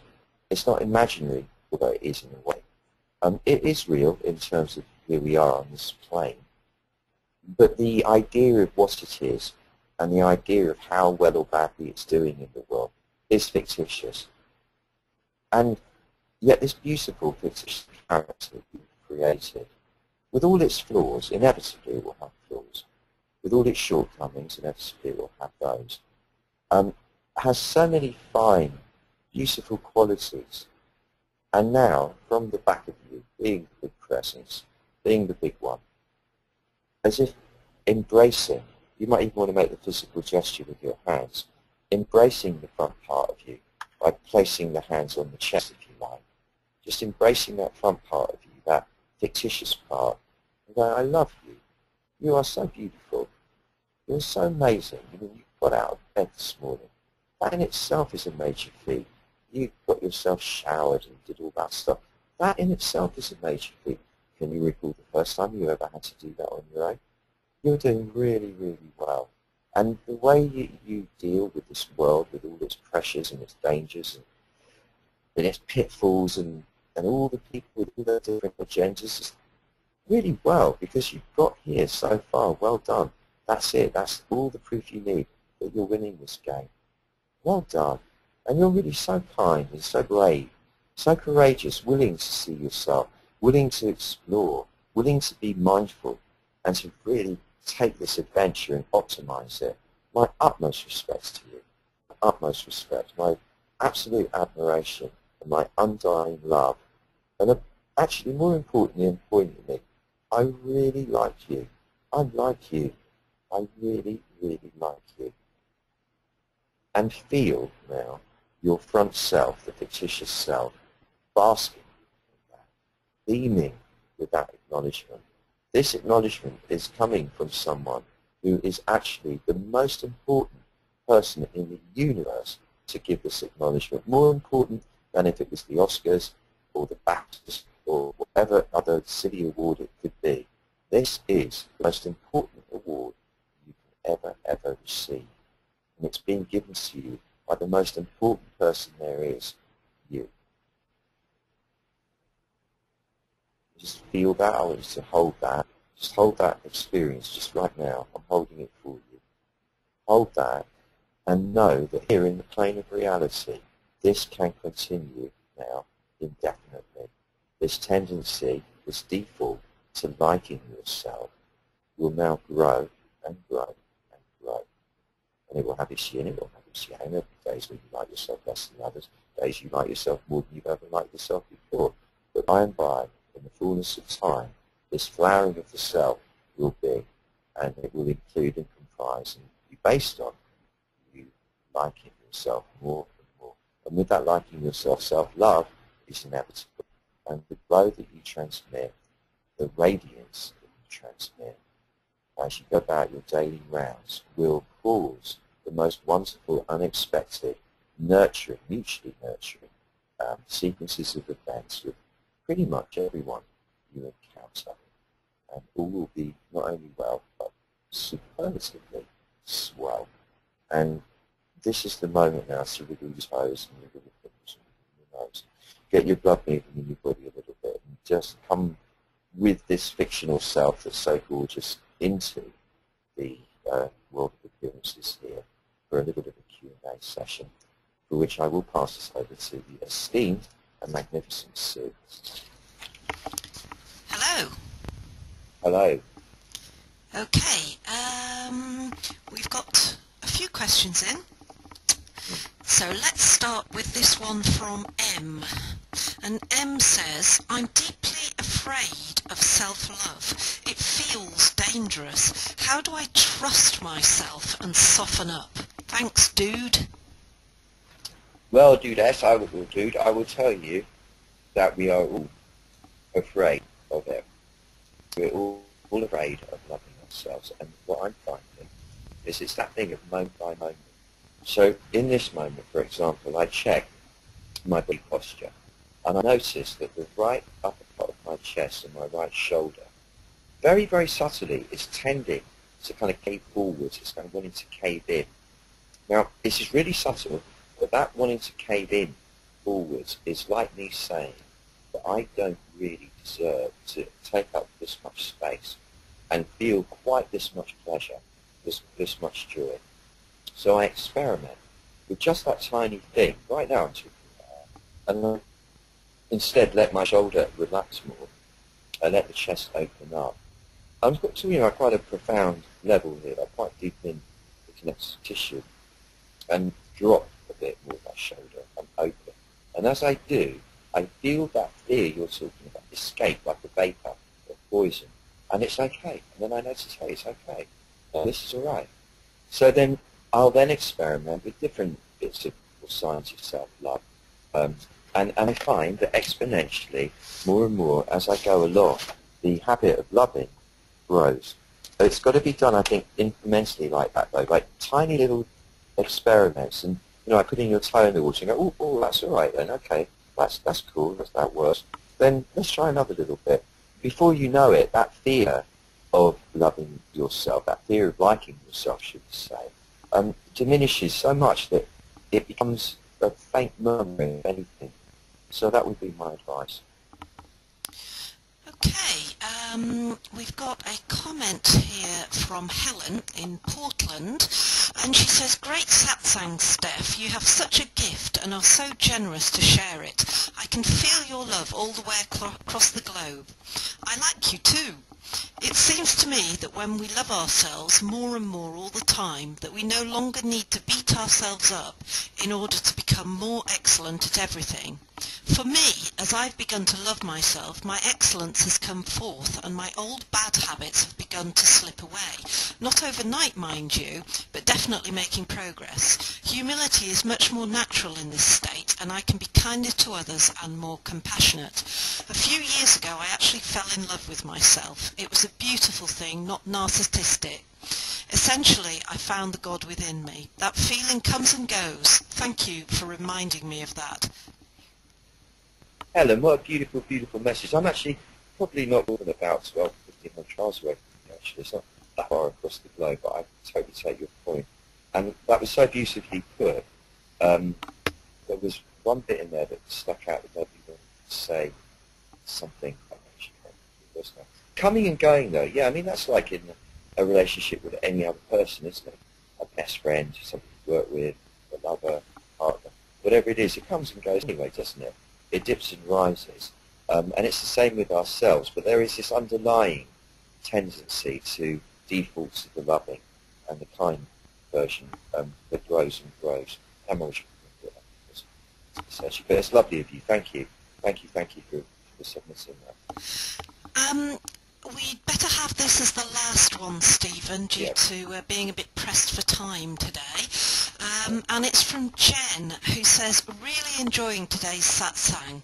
It's not imaginary, although it is in a way. It is real in terms of here we are on this plane. But the idea of what it is and the idea of how well or badly it's doing in the world is fictitious. And yet this beautiful fictitious character that you've created, with all its flaws, inevitably it will have flaws. With all its shortcomings, inevitably it will have those. Has so many fine, beautiful qualities. And now, from the back of you, being the big presence, being the big one, as if embracing, you might even want to make the physical gesture with your hands, embracing the front part of you by placing the hands on the chest, if you like. Just embracing that front part of you, that fictitious part, and going, I love you. You are so beautiful. You're so amazing. You got out of bed this morning. That in itself is a major feat. You got yourself showered and did all that stuff. That in itself is a major feat. Can you recall the first time you ever had to do that on your own? You're doing really, really well. And the way you deal with this world, with all its pressures and its dangers and its pitfalls and all the people with all their different agendas, is really well, because you've got here so far. Well done. That's it. That's all the proof you need. that you're winning this game. Well done. And you're really so kind and so brave, so courageous, willing to see yourself, willing to explore, willing to be mindful, and to really take this adventure and optimize it. My utmost respect to you. My utmost respect. My absolute admiration and my undying love. And actually, more importantly and poignantly, I really like you. I like you. I really, really like you. And feel now your front self, the fictitious self, basking in that, beaming with that acknowledgement. This acknowledgement is coming from someone who is actually the most important person in the universe to give this acknowledgement, more important than if it was the Oscars or the BAFTAs or whatever other silly award it could be. This is the most important award you can ever receive. And it's being given to you by the most important person there is, you. Just feel that. I want you to hold that. Just hold that experience just right now. I'm holding it for you. Hold that and know that here in the plane of reality, this can continue now indefinitely. This tendency, this default to liking yourself will now grow and grow and grow. And it will have its yin, it will have its yang. There will be days when you like yourself less than others, days you like yourself more than you've ever liked yourself before. But by and by, in the fullness of time, this flowering of the self will be, and it will include and comprise and be based on you liking yourself more and more. And with that liking yourself, self-love is inevitable. And the glow that you transmit, the radiance that you transmit, as you go about your daily rounds, will cause the most wonderful, unexpected, nurturing, mutually nurturing sequences of events with pretty much everyone you encounter. And all will be not only well, but superlatively swell. And this is the moment now to wiggle your toes and wiggle your fingers and wiggle your nose. Get your blood moving in your body a little bit and just come with this fictional self that's so gorgeous into the world of appearances here for a little bit of a Q&A session, for which I will pass this over to the esteemed and magnificent Sue. Hello. Hello. Okay, we've got a few questions in. So let's start with this one from M. And M says, I'm deeply afraid of self-love. It feels dangerous. How do I trust myself and soften up? Thanks, dude. Well, Dudess, I will tell you that we are all afraid of it. We're all afraid of loving ourselves. And what I'm finding is it's that thing of moment by moment. So in this moment, for example, I check my body posture. And I notice that the right upper part of my chest and my right shoulder, very, very subtly, is tending to kind of cave forwards. It's kind of wanting to cave in. Now, this is really subtle, but that wanting to cave in forwards is like me saying that I don't really deserve to take up this much space and feel quite this much pleasure, this much joy. So I experiment with just that tiny thing. Right now I'm talking about, and I instead let my shoulder relax more. I let the chest open up. I'm talking about quite a profound level here, like quite deep in the connective tissue, and drop a bit more of my shoulder and open. And as I do, I feel that fear you're talking about escape like a vapor or poison, and it's okay. And then I notice, hey, it's okay. This is all right. So then I'll then experiment with different bits of signs of self-love. And I find that exponentially, more and more, as I go along, the habit of loving grows. So it's got to be done, I think, incrementally like that, though, like tiny little experiments. And, you know, I put in your toe in the water and go, oh, that's all right then, okay, that's cool, that works. Then let's try another little bit. Before you know it, that fear of loving yourself, that fear of liking yourself, should we say, diminishes so much that it becomes a faint murmuring of anything. So that would be my advice. Okay, we've got a comment here from Helen in Portland, and she says, "Great satsang, Steph. You have such a gift and are so generous to share it. I can feel your love all the way across the globe. I like you too. It seems to me that when we love ourselves more and more all the time, that we no longer need to beat ourselves up in order to become more excellent at everything. For me, as I've begun to love myself, my excellence has come forth and my old bad habits have begun to slip away. Not overnight, mind you, but definitely making progress. Humility is much more natural in this state, and I can be kinder to others and more compassionate. A few years ago, I actually fell in love with myself. It was a beautiful thing, not narcissistic. Essentially, I found the God within me. That feeling comes and goes. Thank you for reminding me of that." Helen, what a beautiful, beautiful message. I'm actually probably not more than about 12, 1500 miles away from you, actually. It's not that far across the globe, but I totally take your point. And that was so beautifully put. There was one bit in there that stuck out that nobody wanted to say something. I actually can't remember what it was now. Coming and going, though, yeah, I mean, that's like in a relationship with any other person, isn't it? A best friend, somebody you work with, a lover, a partner, whatever it is, it comes and goes anyway, doesn't it? It dips and rises. And it's the same with ourselves, but there is this underlying tendency to default to the loving and the kind version that grows and grows. But it's lovely of you. Thank you. Thank you for submitting that. We'd better have this as the last one, Stephen, due to being a bit pressed for time today. And it's from Jen, who says, "Really enjoying today's satsang.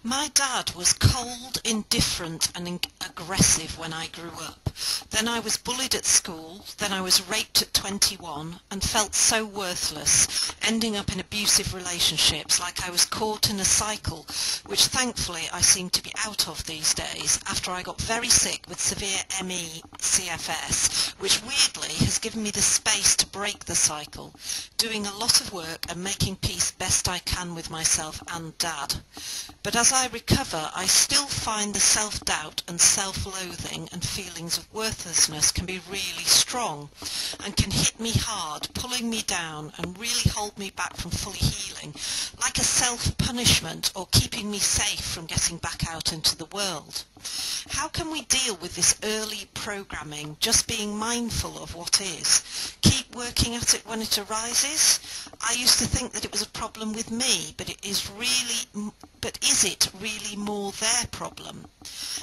My dad was cold, indifferent and aggressive when I grew up. Then I was bullied at school, then I was raped at 21 and felt so worthless, ending up in abusive relationships like I was caught in a cycle, which thankfully I seem to be out of these days after I got very sick with severe ME CFS, which weirdly has given me the space to break the cycle, doing a lot of work and making peace best I can with myself and Dad. But as I recover, I still find the self-doubt and self-loathing and feelings of worthlessness can be really strong and can hit me hard, pulling me down and really hold me back from fully healing, like a self-punishment or keeping me safe from getting back out into the world. How can we deal with this early programming, just being mindful of what is? Keep working at it when it arises? I used to think that it was a problem with me, but is it really more their problem?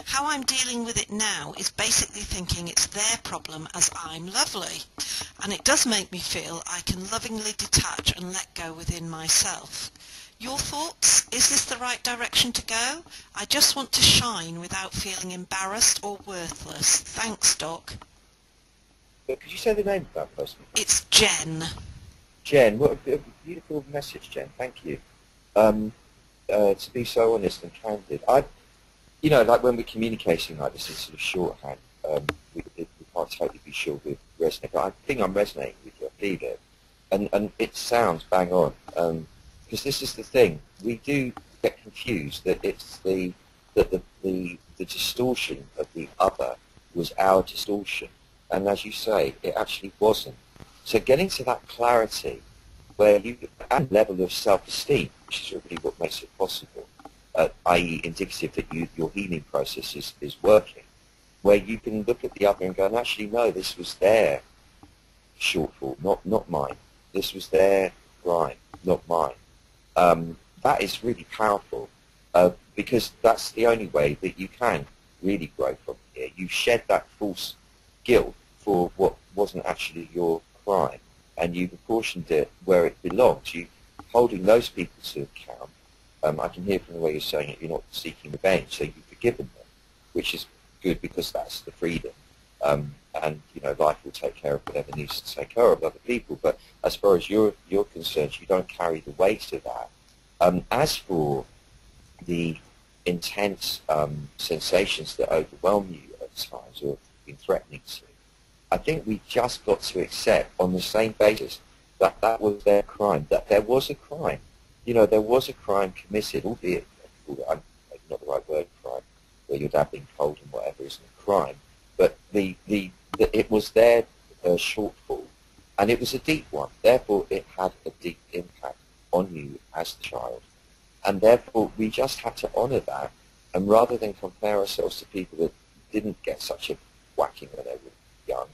How I'm dealing with it now is basically thinking it's their problem as I'm lovely. And it does make me feel I can lovingly detach and let go within myself. Your thoughts? Is this the right direction to go? I just want to shine without feeling embarrassed or worthless. Thanks, Doc. But could you say the name of that person? It's Jen. Jen, what a beautiful message, Jen. Thank you. To be so honest and candid, like when we're communicating like this in sort of shorthand, we can't totally be sure we resonate. But I think I'm resonating with you. I feel it, and it sounds bang on. Because this is the thing, we do get confused that it's the distortion of the other was our distortion, and as you say, it actually wasn't. So getting to that clarity, where you and level of self-esteem, which is really what makes it possible, i.e. indicative that your healing process is working, where you can look at the other and go, and actually no, this was their shortfall, not mine. This was their crime, not mine. That is really powerful because that's the only way that you can really grow from here. You shed that false guilt for what wasn't actually your crime, and you've apportioned it where it belongs. You holding those people to account. I can hear from the way you're saying it, you're not seeking revenge, so you've forgiven them, which is good because that's the freedom. And life will take care of whatever needs to take care of other people. But as far as you're concerned, you don't carry the weight of that. As for the intense sensations that overwhelm you at times or have been threatening to, I think we just got to accept on the same basis that that was their crime, that there was a crime. There was a crime committed, albeit not the right word, crime, where your dad being cold and whatever isn't a crime. But it was their shortfall, and it was a deep one. Therefore, it had a deep impact on you as the child. And therefore, we just had to honour that, and rather than compare ourselves to people that didn't get such a whacking when they were young,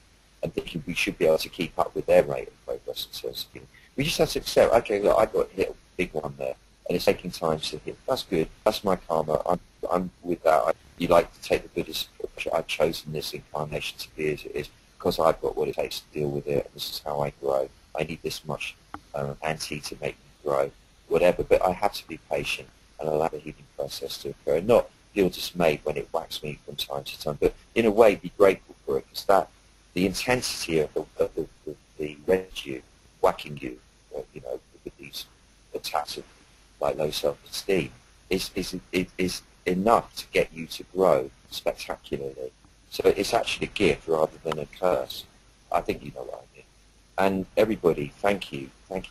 and thinking we should be able to keep up with their rate of progress and so on, we just have to accept, okay, look, I got hit a big one there, and it's taking time to hit. That's good. That's my karma. I'm with that. You like to take the Buddhist approach. I've chosen this incarnation to be as it is because I've got what it takes to deal with it. This is how I grow. I need this much anti to make me grow, whatever. But I have to be patient and allow the healing process to occur, and not feel dismayed when it whacks me from time to time. But in a way, be grateful for it, because that the intensity of the residue whacking you, with these attacks of like low self-esteem, is enough to get you to grow spectacularly. So it's actually a gift rather than a curse. I think you know what I mean. And everybody, thank you for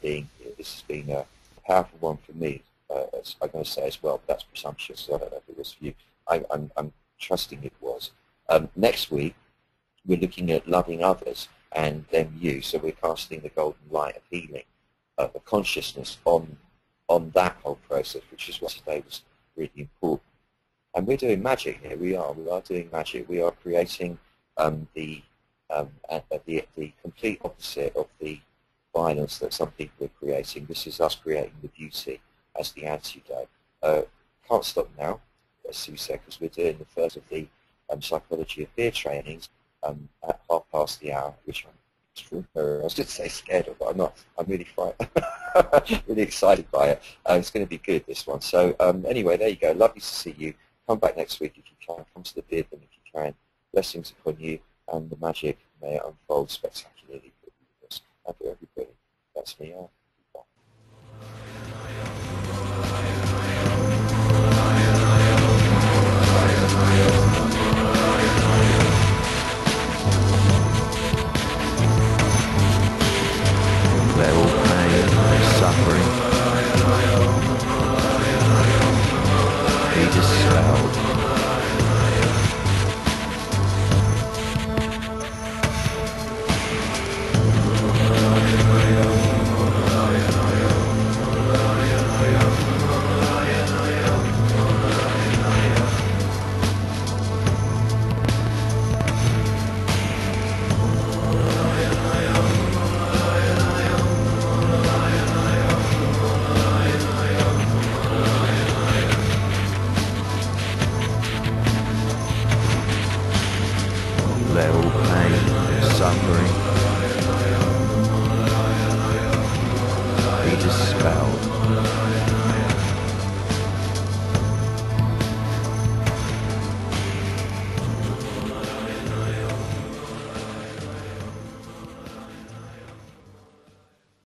being here. This has been a powerful one for me. I'm going to say as well, but that's presumptuous, so I don't know if it was for you. I'm trusting it was. Next week, we're looking at loving others and then you. So we're casting the golden light of healing, of consciousness on that whole process, which is what today was really important. And we're doing magic here. We are doing magic. We are creating the complete opposite of the violence that some people are creating. This is us creating the beauty as the antidote. Can't stop now, as Sue said, because we're doing the first of the psychology of fear trainings at 1:30, which I'm extraordinary. I was going to say scared of, but I'm not. I'm really really excited by it. It's going to be good, this one. So anyway, there you go. Lovely to see you. Come back next week if you can. Come to the bid if you can. Blessings upon you, and the magic may it unfold spectacularly for us and for everybody. That's me out. Let all pain and suffering be dispelled. Let all pain and suffering be dispelled.